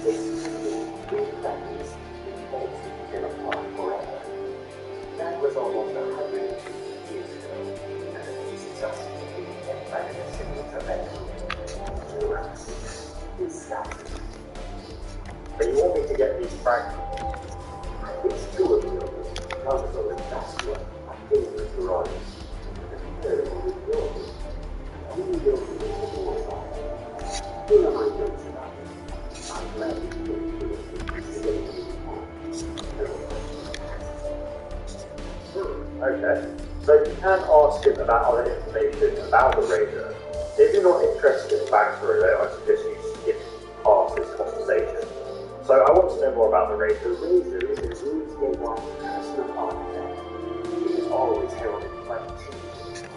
They succeeded in practice in hopes to keep them apart forever. That was almost 150 years ago, and the pieces are still being kept by the descendants of that group. But you want me to get these fragments? It's two of them, Consul and Vastua, are dangerous marauders. The third one is yours. Only yours is the war side. Here are my notes about it. I'm glad you came to this Okay. So you can ask him about other information about the Razor. If you're not interested in the backstory, though, I suggest you skip past this conversation. So I want to know more about the Razor. The Razor is a rules Dagon's personal artifact. It is always heralded by change.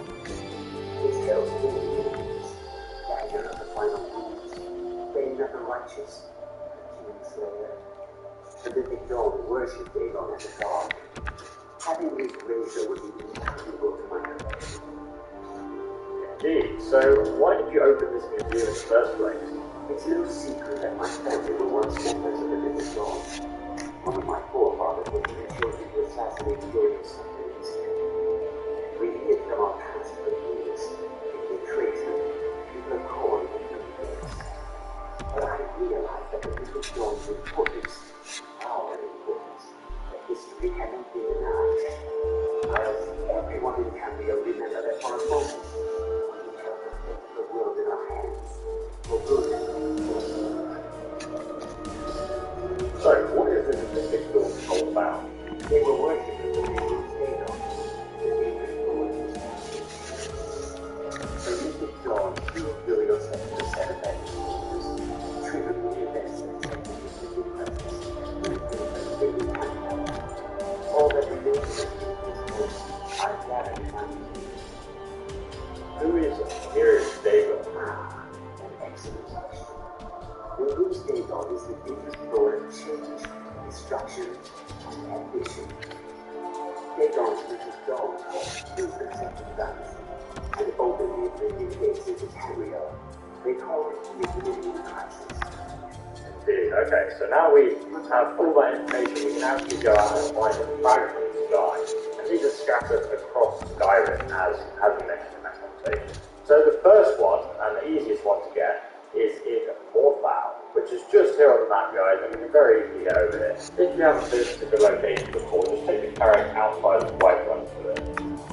It's held in the enemies, dagger of the final rules, bane of the righteous, human slayer. The Mythic Dawn worship Dagon as a god. Having his Razor would be invaluable to my collection. Indeed. So why did you open this museum in the first place? It's no secret that my family were once members of the Mythic Dawn. One of my forefathers was even chosen to assassinate Julius Caesar instead. We hid from our past for years. If they traced them, people are calling them the Mythics. But I realized that the Mythic Dawn's importance, our importance, that history cannot be denied. Else everyone in Cambria will remember that for a moment, we held the fate of the world in our hands. For good. So what is this Mythic Dawn all about? They were worshipping the Mythic Dawn. The Mythic Dawn was the Mythic Dawn killed Julius Caesar the seven Evangelist, triggered the events that led to his Mythic presence, and revealed the Mythic Capital. All that remains of his host are gathered in my museum. Who is Miriam Dagon? An excellent question. The Rules Dagon is the biggest lord of change, destruction, and ambition. Dagon's Mythic Dawn killed the second dynasty and opened the Oblivion gates into Cambria. They call it the Oblivion crisis. Indeed. Okay, so now we have all that information, we can actually go out and find the fragments of Sky. And these are scattered across Skyrim, as we mentioned in that conversation. So the first one, and the easiest one to get, is in Morthal, which is just here on the map, guys, and you can very easily get over here. If you haven't visited the location before, just take the carrot outside of the white run to it.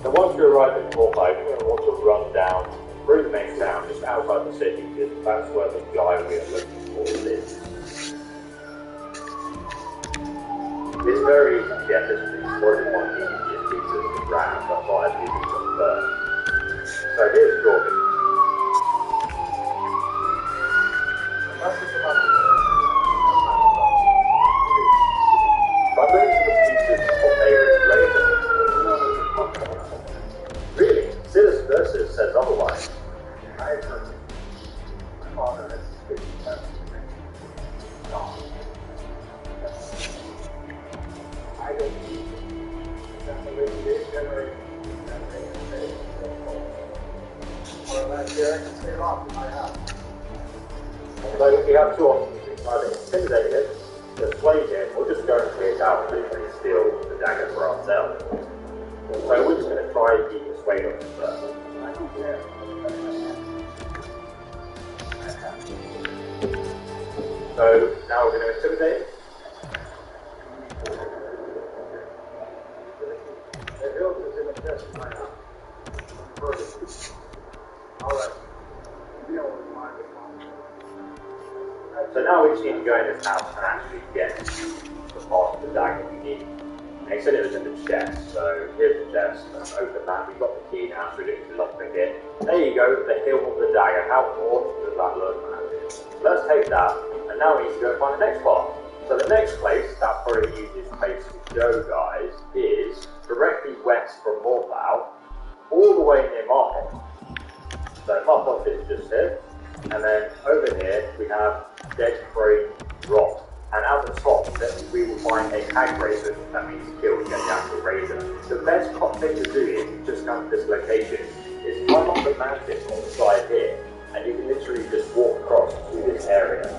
So once you arrive in Morthal, you're going to want to run down through the main town, just outside the city, because that's where the guy we are looking for lives. It's very easy to get this piece, probably one of the easiest pieces of the round, but not as easy to first. So here's Jordan. By going to the pieces of Mayrick's Razor. Really? Silas Versus says otherwise. I have heard it. My father has suspicion that I don't believe that the radiation generated that radiation or last year I can stay off in my house. So we have two options. We can either intimidate it, persuade it, or just go and clear it out and literally steal the dagger for ourselves. So we're just going to try the persuade option first. I don't care. So now we're going to intimidate it. The hilt is in the chest of my house. Alright. can go in this house and actually get the part of the dagger we need. And he said it was in the chest, so here's the chest. Let's open that. We've got the key now, so we don't need to lock the key. There you go, the hilt of the dagger. How awesome does that look, man? Let's take that, and now we need to go find the next part. So the next place, that probably the easiest place to go, guys, is directly west from Morphow, all the way near Market. So Market is just here, and then over here we have Dead Crane Rot. And at the top, we will find a hag raven. That means kill to get the actual raven. The best thing to do is just come to this location, is climb up the mountain on the side here, and you can literally just walk across to this area.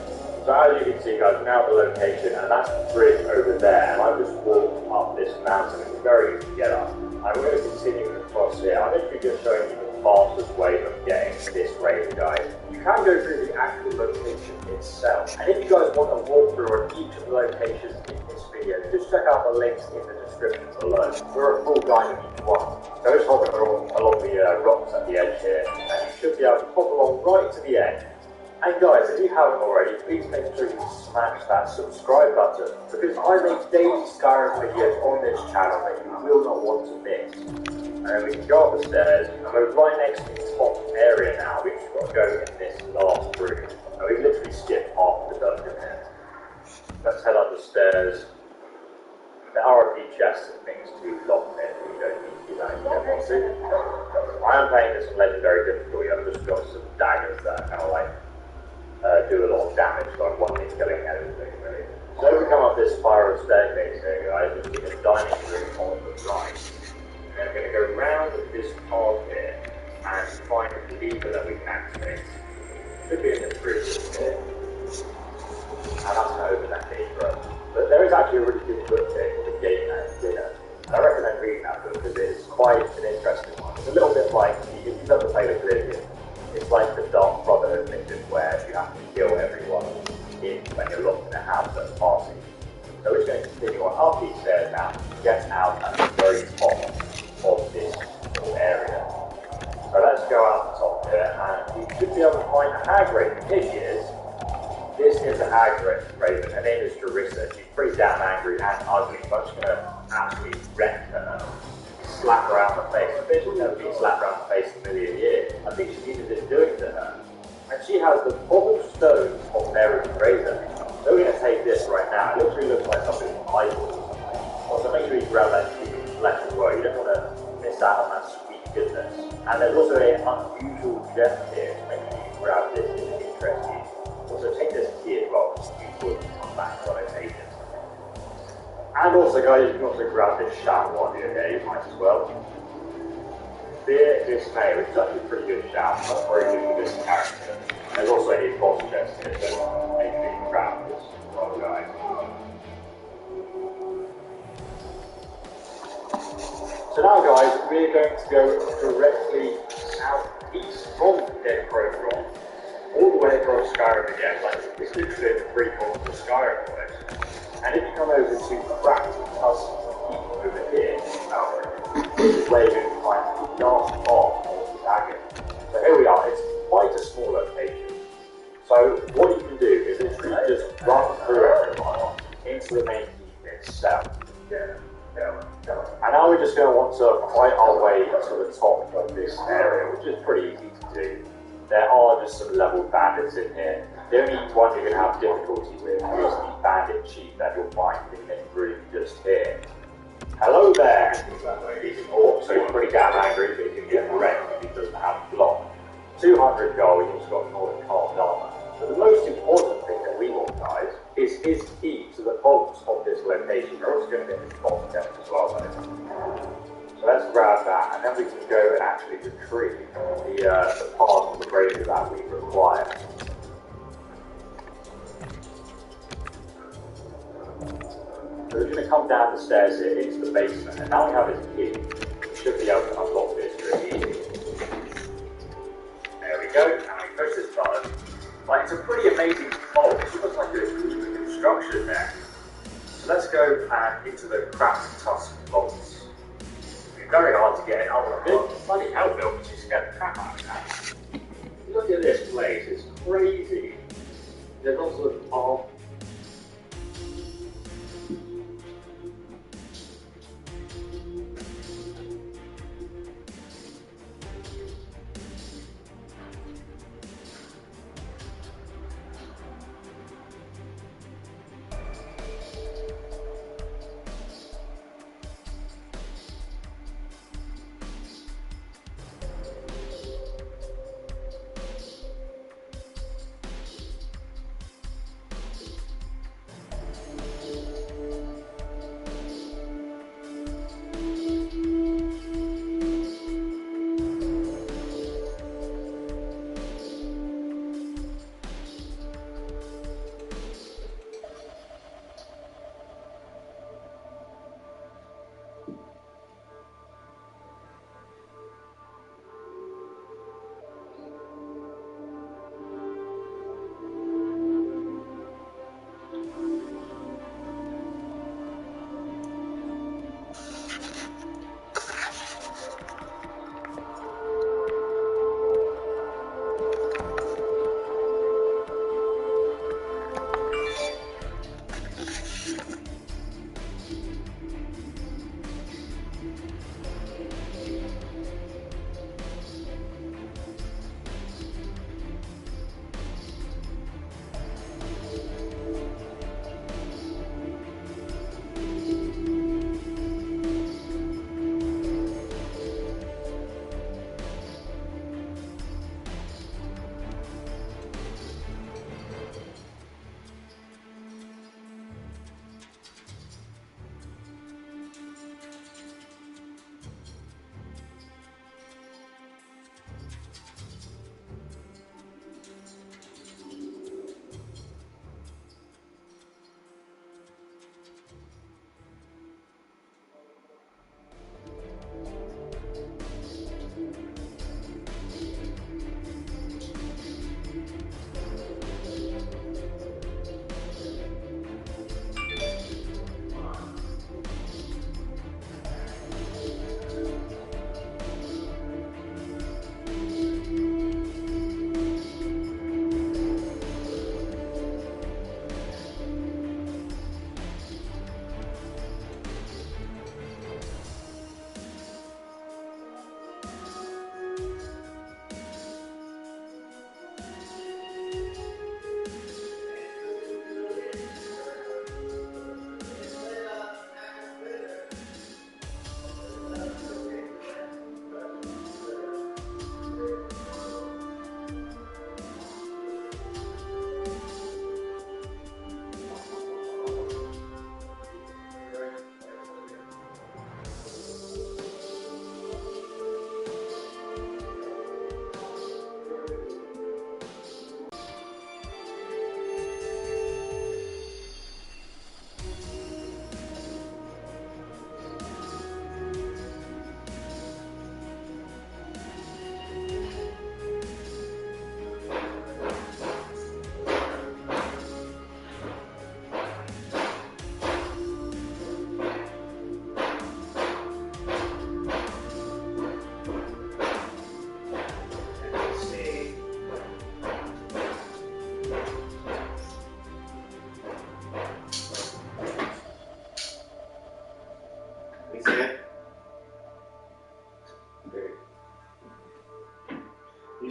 So as you can see, guys, now the location, and that's the bridge over there, and I've just walked up this mountain. It's very easy to get up. I'm going to continue across here. I'm literally just showing you the fastest way of getting this raven, guys. You can go through the actual location itself, and if you guys want a walkthrough on each of the locations in this video, just check out the links in the description below. We're a full guide of each one. So just hop along the rocks at the edge here, and you should be able to pop along right to the end. And guys, if you haven't already, please make sure you smash that subscribe button, because I make daily Skyrim videos on this channel that you will not want to miss. And then we can go up the stairs, and we're right next to the top area now. We've just got to go in this last room. And we've literally skipped half the dungeon here. Let's head up the stairs. There are a few chests and things to lock in, but you don't need to do that if you don't want to. I am playing this on legendary difficulty. I've just got some daggers that are kind of like do a lot of damage, so I'm wanting to killing everything really. So we come up this spiral staircase here, guys, which is a dining room on the right. And then we're going to go round this path here and find a lever that we can activate. Should be in this room here. And that's going to open that gate for us. But there is actually a really good book here called The Gate Dinner. I recommend reading that book because it's quite an interesting one. It's a little bit like, if you've ever played Oblivion, it's like the Dark Brotherhood mission where you have to kill everyone when you're locked in a house at a party. So we're just going to continue on up these stairs now to get out at the very top of this little area. So let's go out the top here, and you should be able to find a hag raven. Here she is. This is a hag raven. Her name is Jarissa. She's pretty damn angry and ugly, so I'm just going to absolutely wreck her. Slap her around the face. I think she's never been slapped around the face in a million years. I think she's even been doing to her. And she has the cobblestone of Mary's razor. So we're going to take this right now. It literally looks like something from Bible or something. Also make sure you grab that human flesh as well. You don't want to miss out on that sweet goodness. And there's also an unusual gem here. So make sure you grab this if it interests you. Also take this key as well, because you will come back to rotation. And also, guys, you can also grab this shout while you're here, you might as well. Fear Dismay, which is actually a pretty good shout. That's very good for this character. There's also a boss chest here, so make sure you grab this as well, guys. So now, guys, we're going to go directly southeast from Dead Crane Rot, all the way across Skyrim again. Like, it's literally the 3 corners of Skyrim almost. And if you come over to Kraken over here, this is where you're going to find the last part of the dagger. So here we are, it's quite a small location. So what you can do is literally just run through everyone into the main keep itself. And now we're just going to want to fight our way to the top of this area, which is pretty easy to do. There are just some leveled bandits in here. The only one you're going to have difficulty with is the bandit chief that you'll find in this room just here. Hello there! He's so he's pretty damn angry, but he can get wrecked if he doesn't have block. 200 gold, he's also got Northern carved armor. But the most important thing that we want, guys, is his key to the vaults of this location. You're also going to get this vault chest as well, though. So let's grab that, and then we can go and actually retrieve the part of the razor that we require. So we're going to come down the stairs here into the basement, and now we have his key. We should be able to unlock this really easy. There we go, and we push this button. Like, it's a pretty amazing vault. It looks like there's construction there. So let's go and into the Kraken Tusk vaults. It's very hard to get in. Oh, bloody hell, Bill, you scared the crap out of that. Look at this place, it's crazy. There's also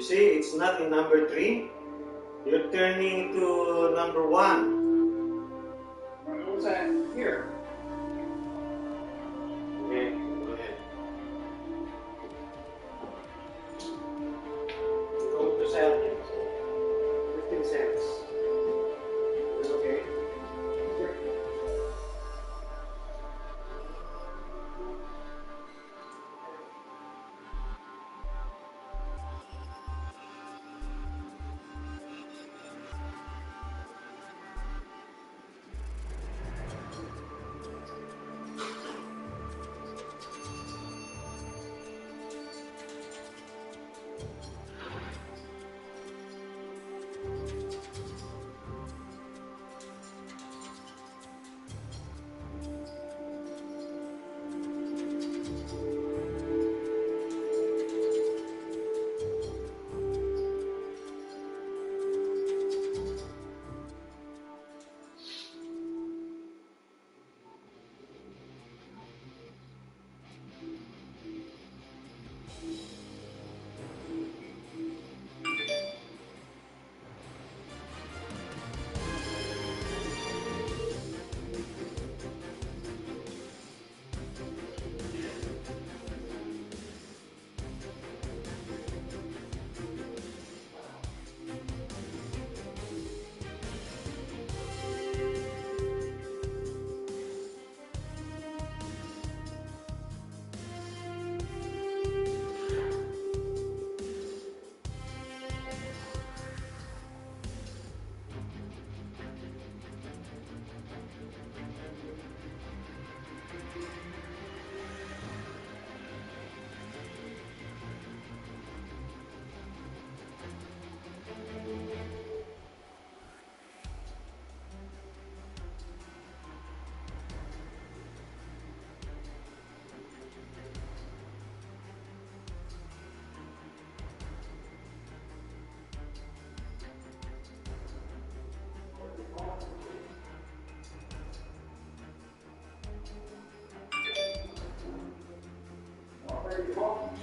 see, it's not in number 3. You're turning to number 1. What's that? Here. Okay, go ahead. What was that? 15 cents. Okay.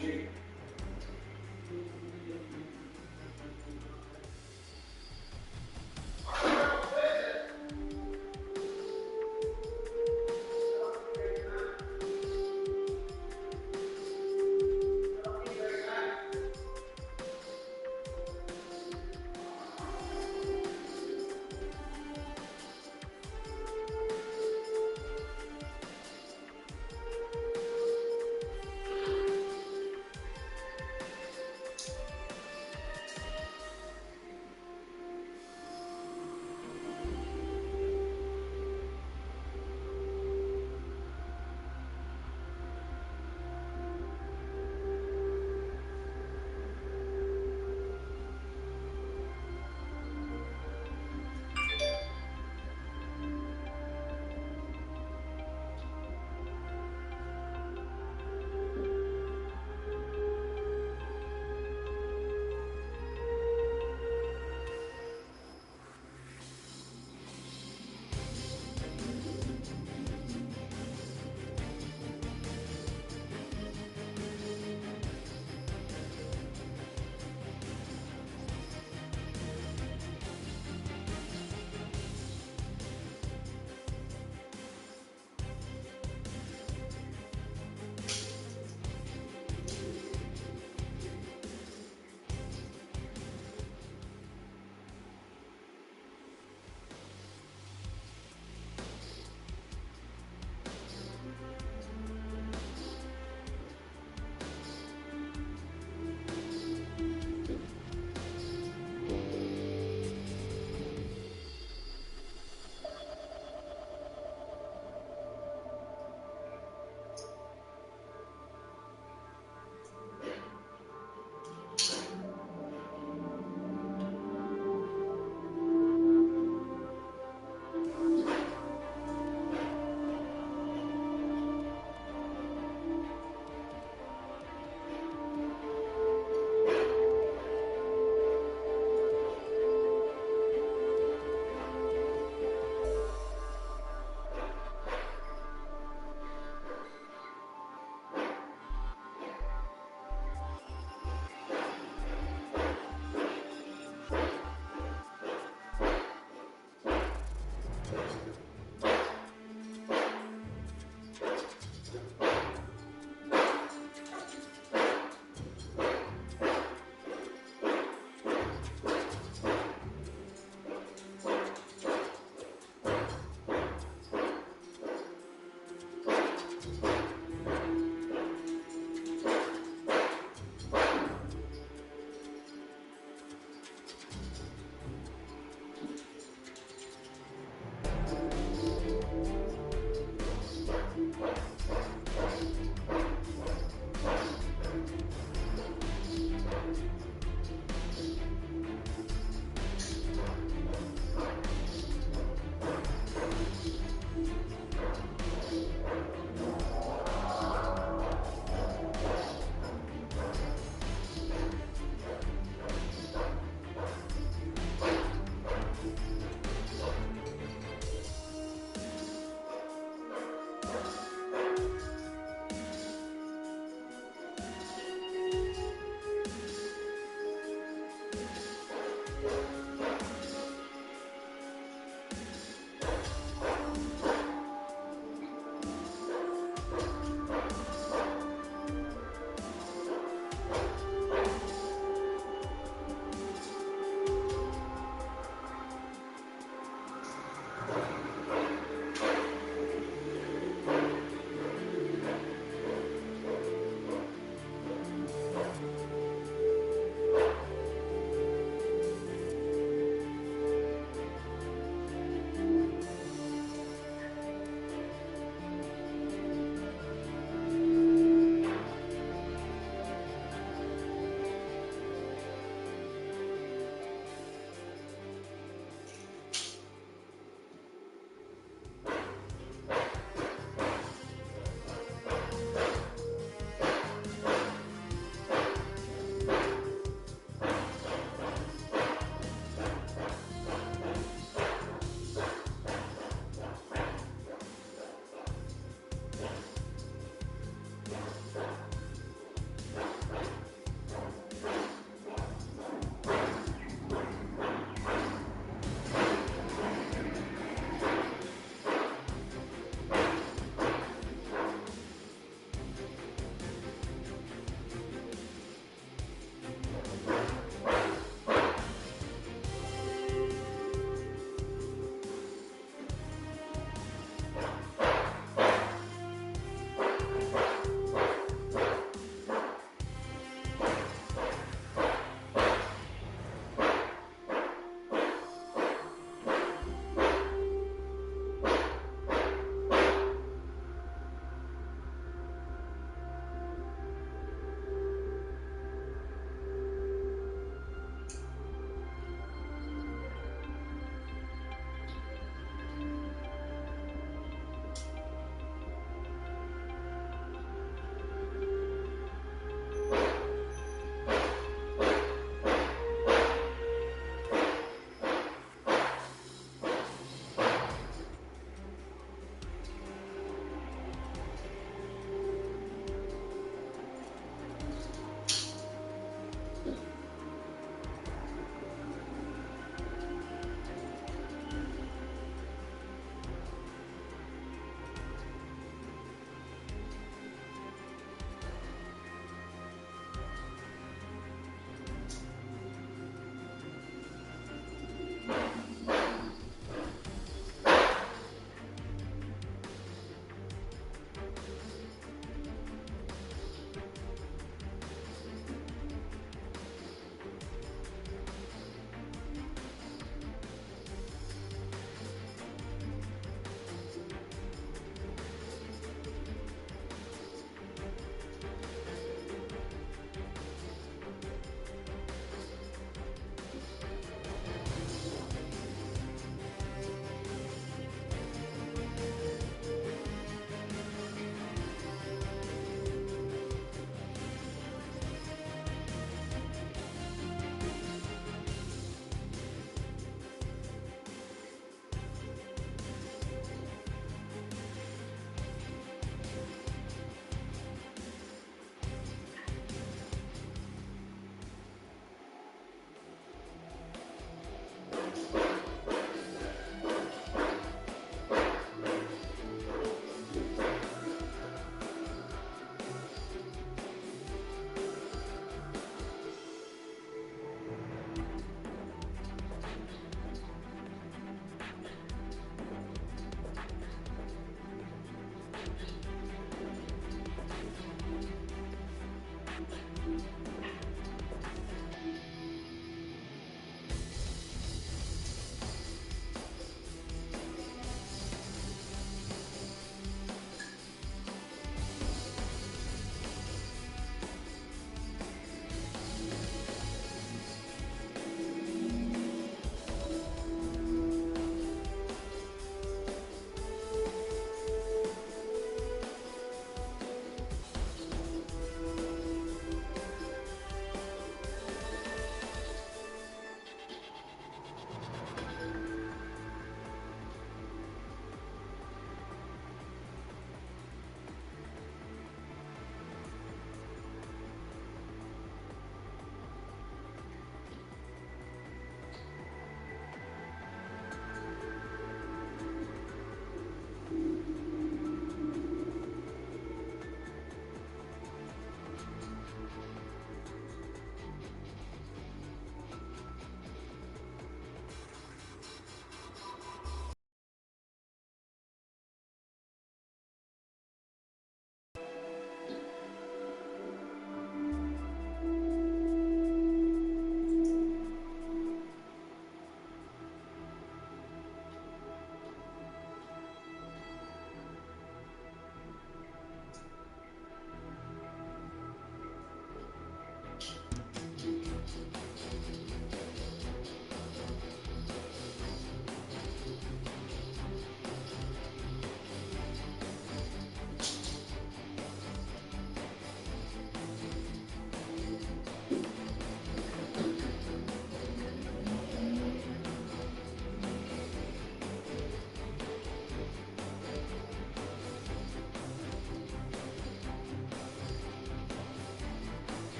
Here.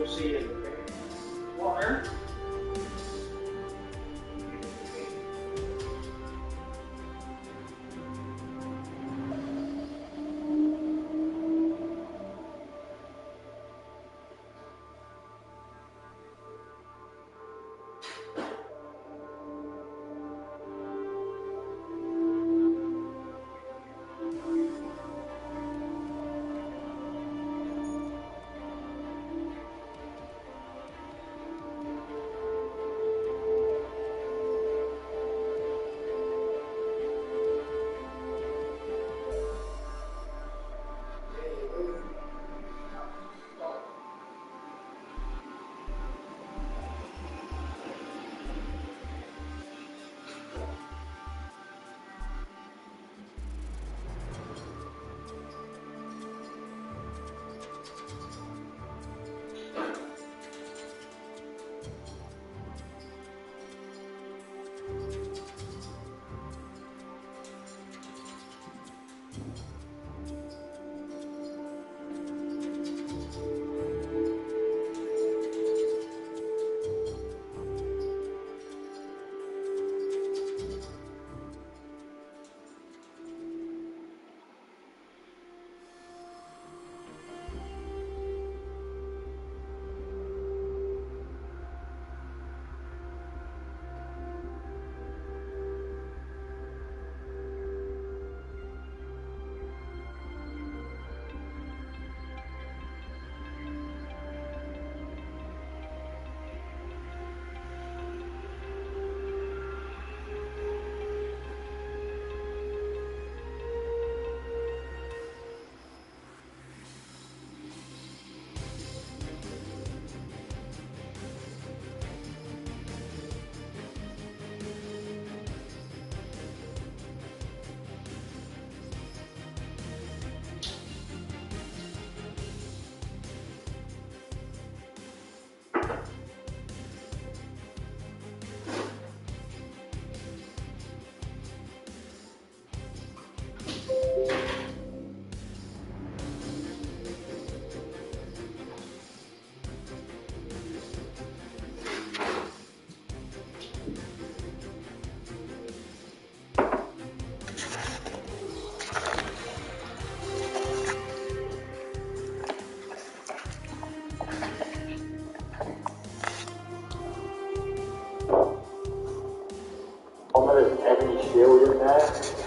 proceeding. Water.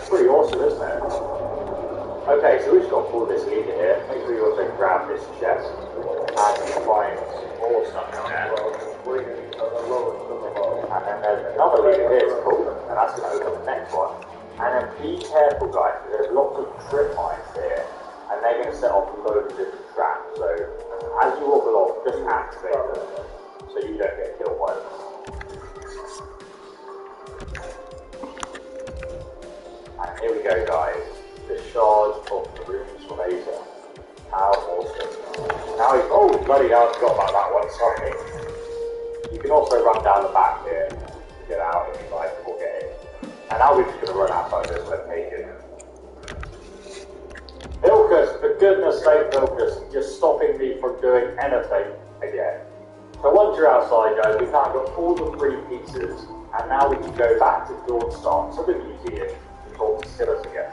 Pretty awesome, isn't it? Okay, so we've just got to pull this lever here. Make sure you also grab this chest and you find more stuff in there. And then there's another lever here to pull, and that's going to open the next one. And then be careful, guys, because there's lots of trip mines here, and they're going to set off loads of different traps. So as you walk along, just activate them so you don't get killed by them. And here we go, guys. The charge of the room's laser. How awesome. Now, oh, bloody hell, I forgot about that one, sorry. You can also run down the back here to get out if you like, or get in. And now we're just going to run outside this location. Vilcus, for goodness sake, Vilcus, you're stopping me from doing anything again. So once you're outside, guys, we've now got all the 3 pieces, and now we can go back to Dawnstar, so the museum, and talk to Silas again.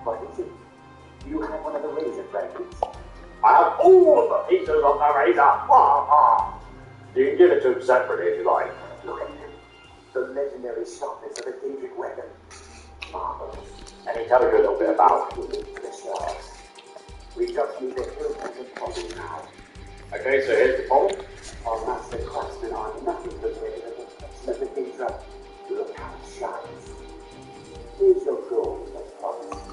What is it? Do you have one of the razor fragments? I have all of the pieces of the razor. You can give it to him separately if you like. Look at him. The legendary sharpness of a Daedric weapon. Marvelous. And he tell you a little bit about it. We just need the hilt and the pommel now. Okay, so here's the pommel. Our master craftsmen are nothing but ready to let the Daedra look how it shines. Here's your gold, as promised.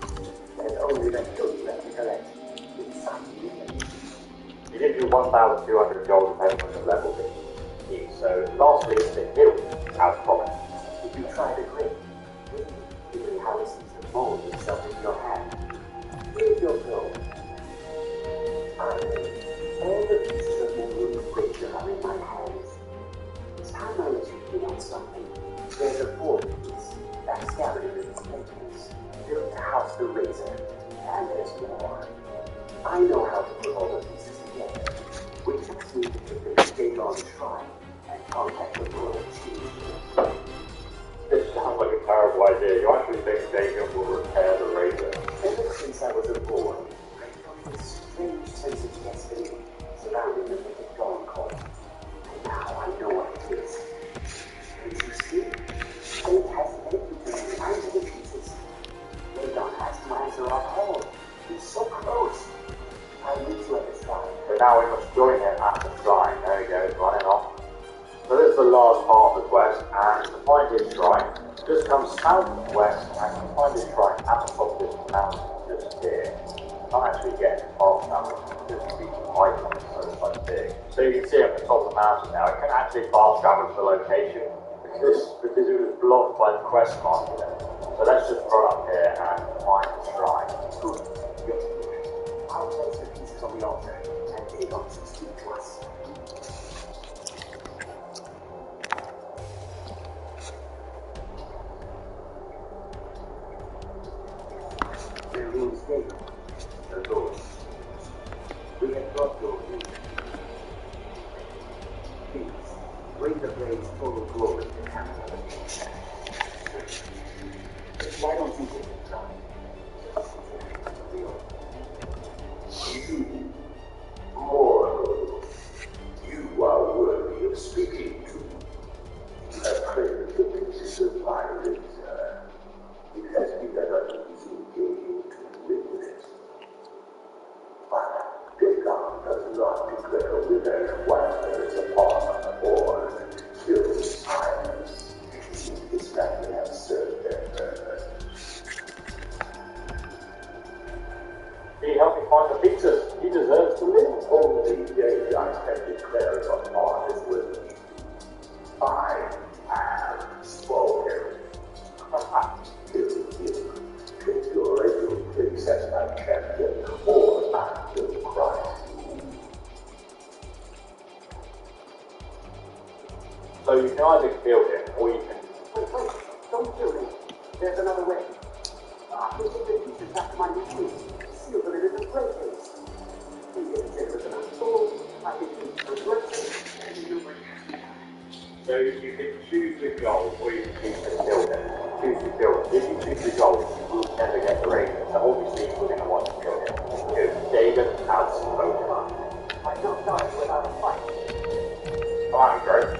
There's only the hilt left to collect. Inside the image. He gives you 1,200 gold depending on the level that you need. So lastly is the hilt, as promised. If you try the grip, you will have a sense of mold itself in your hand. Here's your gold. Finally, all the pieces of the room picture are in my hands. It's time I let you in on something. There's a 4th piece that's scattered in these papers, built to house the razor, and there's more. I know how to put all the pieces together. We Dagon Shrine and contact the Lord of Jesus. This sounds like a terrible idea. You actually think Dagon will repair the razor? Ever since I was a boy, I felt this strange sense of destiny surrounding the mythic Dawn Coin. And now I know what it is. And you see, fate has everything designed to the pieces. Dagon has to answer our call. He's so close. I need to let this guy. So now we must join him at the shrine. There he goes, running off. So this is the last part of the quest, and to find his shrine, just come southwest and you find his shrine at the top of this mountain just here. You can't actually get past that one, just the icon, so it's quite big. So you can see at the top of the mountain now, I couldn't actually fast travel to the location because it was blocked by the quest marker there. So let's just run up here and find the shrine. Good. Good. I'll place the pieces on the altar, and Dagon should speak to us. Their name's Dagon, the Lord. We have brought your news. Please, bring the blade's total glory to the capital. Why don't you give it a try? You, mortal, you are worthy of speaking to. You have claimed the pieces of my razor. It has been an uneasy game to witness. But Dagon does not declare a winner while there is a pawn on the board. Kill silence. His family have served their purpose. Can you help me find the pieces? He deserves to live. Only Dagon can declare if a pawn is worthy. I have spoken. Kill him. Take your idol place as my champion, or I will cry. So you can either kill him, or you can... Wait, don't kill him. There's another way. I will take the pieces back to my machine. Seal them in a display case. He gets it with enough gold. I can use the works and you will. So you can choose the goal, or you can choose to kill him. Choose to kill him. If you choose the goal, you will never get the razor. So obviously we're going to want to kill him. Because Dagon has Pokemon. I don't die without a fight. Alright, great.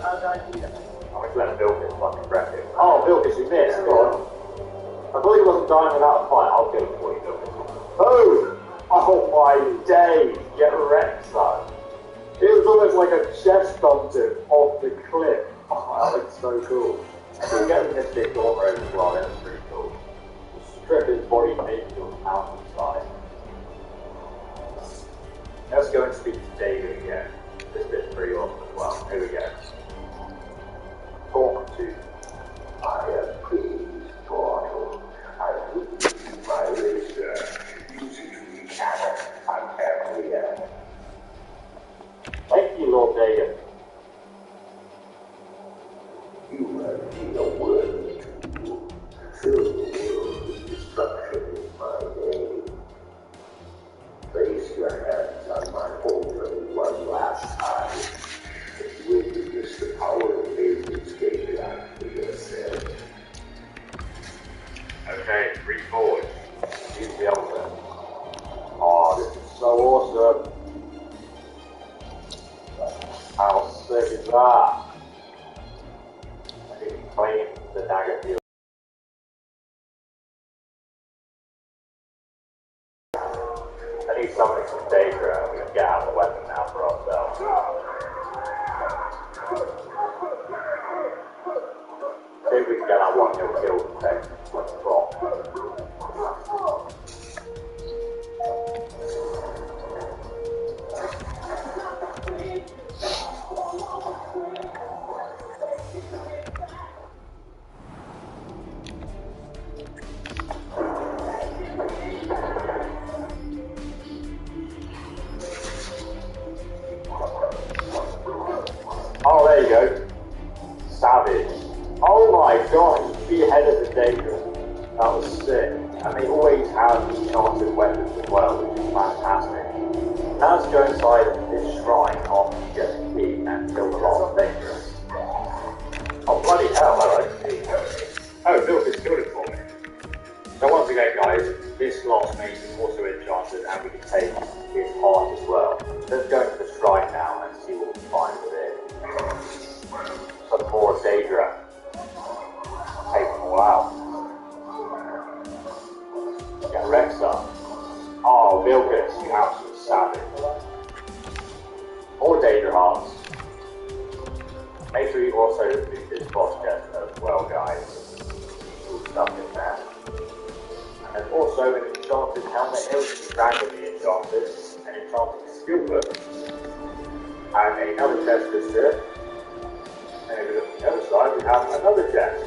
How's idea? I'm just letting Vilkis fucking wreck him. Oh, Vilkis, you missed. Go on. I thought he wasn't dying without a fight. I'll kill him for you, Vilkis. Boom! Oh my days! Get wrecked, son. It was almost like a chest bumped him off the cliff. Oh, that looks so cool. And we'll get the Mystic Dawn Rose as well, that's pretty cool. Strip his body naked on the mountainside. Let's go and speak to David again. This bit's pretty awesome as well. Here we go. Talk to. I am pleased, mortal. I will use my razor. Use it to regather my family. Thank you, Lord Dagon. You have been a worthy tool. Fill the world with destruction in my name. Place your hands on my altar one last time. And you will witness the power of David's graveyard for yourself. Okay, reach forward. Use the altar. Oh, this is so awesome. How sick is that? I think he claimed the dagger field. I need something from Daedra. We can get out the weapon now for ourselves. See if we can get that one he'll kill effect. Let's drop. Oh, there you go. Savage. Oh my god, he beheaded the Daedra. damage as well, which is fantastic. Now let's go inside this shrine after you get the key and kill the last dangerous. Oh bloody hell, hello. Oh, Milk has killed it for me. So once again guys, this last mate is also enchanted and we can take his heart as well. Let's go to the shrine now and see what we find with it. Some more Daedra. Take them all out. Get Rexa. Oh, Vilgus, you absolute savage. More Daedra hearts. Make sure you also do this boss chest as well, guys. Cool stuff in there. And also an enchanted helmet here, which is randomly enchanted, an enchanted skill book, and another chest just here. And if we look at the other side, we have another chest.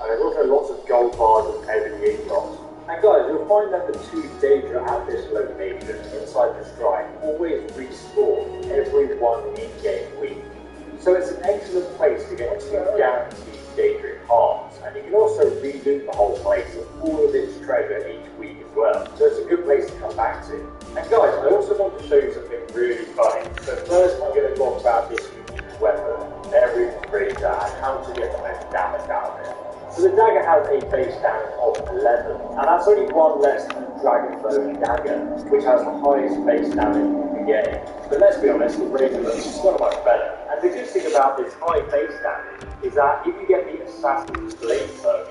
And there's also lots of gold bars and ebony ingots. And guys, you'll find that the two Daedra at this location inside the shrine always respawn every one in-game week. So it's an excellent place to get 2 guaranteed Daedric hearts, and you can also reloot the whole place with all of its treasure each week as well. So it's a good place to come back to. And guys, I also want to show you something really funny. So first I'm going to talk about this unique weapon, every razor, and how to get the most damage out of it. So the dagger has a base damage of 11, and that's only one less than the Dragonbone dagger, which has the highest base damage you can get. But let's be honest, the razor looks so much better. And the good thing about this high base damage is that if you get the Assassin's Blade perk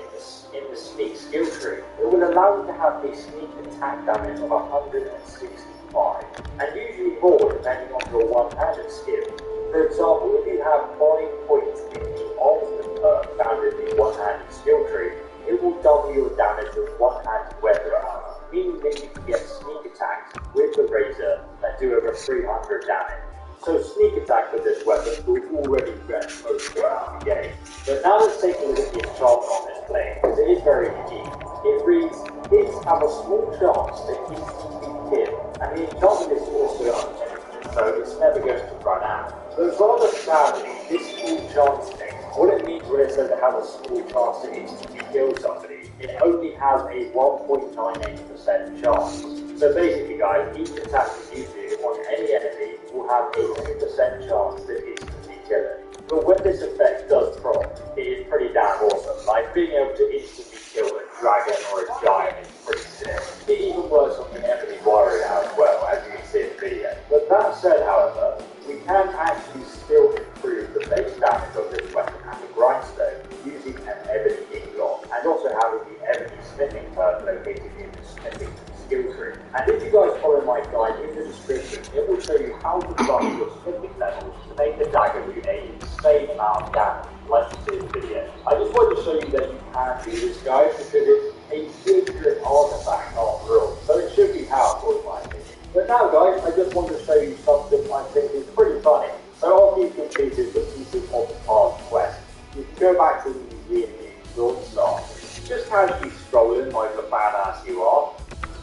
in the sneak skill tree, it will allow you to have a sneak attack damage of 165, and usually more depending on your one-handed skill. For example, if you have 5 points in the ultimate perk found in the one-handed skill tree, it will double your damage with one-handed weapon, meaning that you can get sneak attacks with the razor that do over 300 damage. So sneak attack with this weapon will already get most of the game. But now let's take a look at the enchantment on this blade, because it is very unique. It reads, hits have a small chance to instantly kill, and the enchantment is also unlimited, so it's never going to run out. But rather sadly, this small chance thing, what it means when it says it has a small chance to instantly kill somebody, it only has a 1.98% chance. So basically guys, each attack that you do on any enemy will have a 2% chance to instantly kill it. But when this effect does drop, it is pretty damn awesome. Like being able to instantly kill a dragon or a giant is pretty sick. It even works on the enemy warrior as well, as you can see in the video. But that said, however, we can actually still improve the base damage of this weapon and the grindstone using an ebony ingot, and also having the ebony smithing perk located in the smithing skill tree. And if you guys follow my guide in the description, it will show you how to bump your smithing levels to make the dagger do an insane amount of damage, like you see in the video. I just wanted to show you that you can do this, guys, because it's a secret artifact after all, so it should be powerful in my opinion. But now guys, I just want to show you something I think is pretty funny. So after you've completed the pieces of the past quest, you can go back to the museum in Dawn, just casually strolling like the badass you are,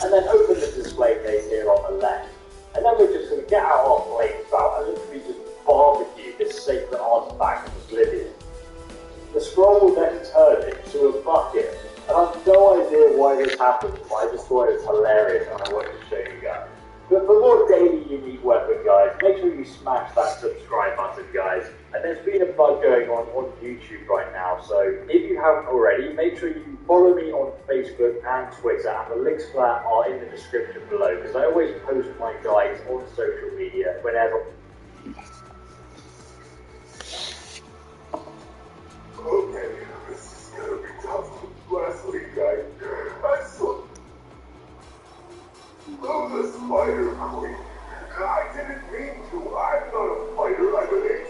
and then open the display case here on the left. And then we're just going to get out our flame spout and literally just barbecue this sacred artifact of oblivion. The scroll will then turn into a bucket, and I have no idea why this happens, but I just thought it was hilarious and I wanted to show you guys. But for more daily unique weapon, guys, make sure you smash that subscribe button, guys. And there's been a bug going on YouTube right now, so if you haven't already, make sure you follow me on Facebook and Twitter, and the links for that are in the description below, because I always post my guides on social media whenever. Okay, this is gonna be tough. Last week, I saw the Spider Queen. I didn't mean to. I'm not a fighter. I'm an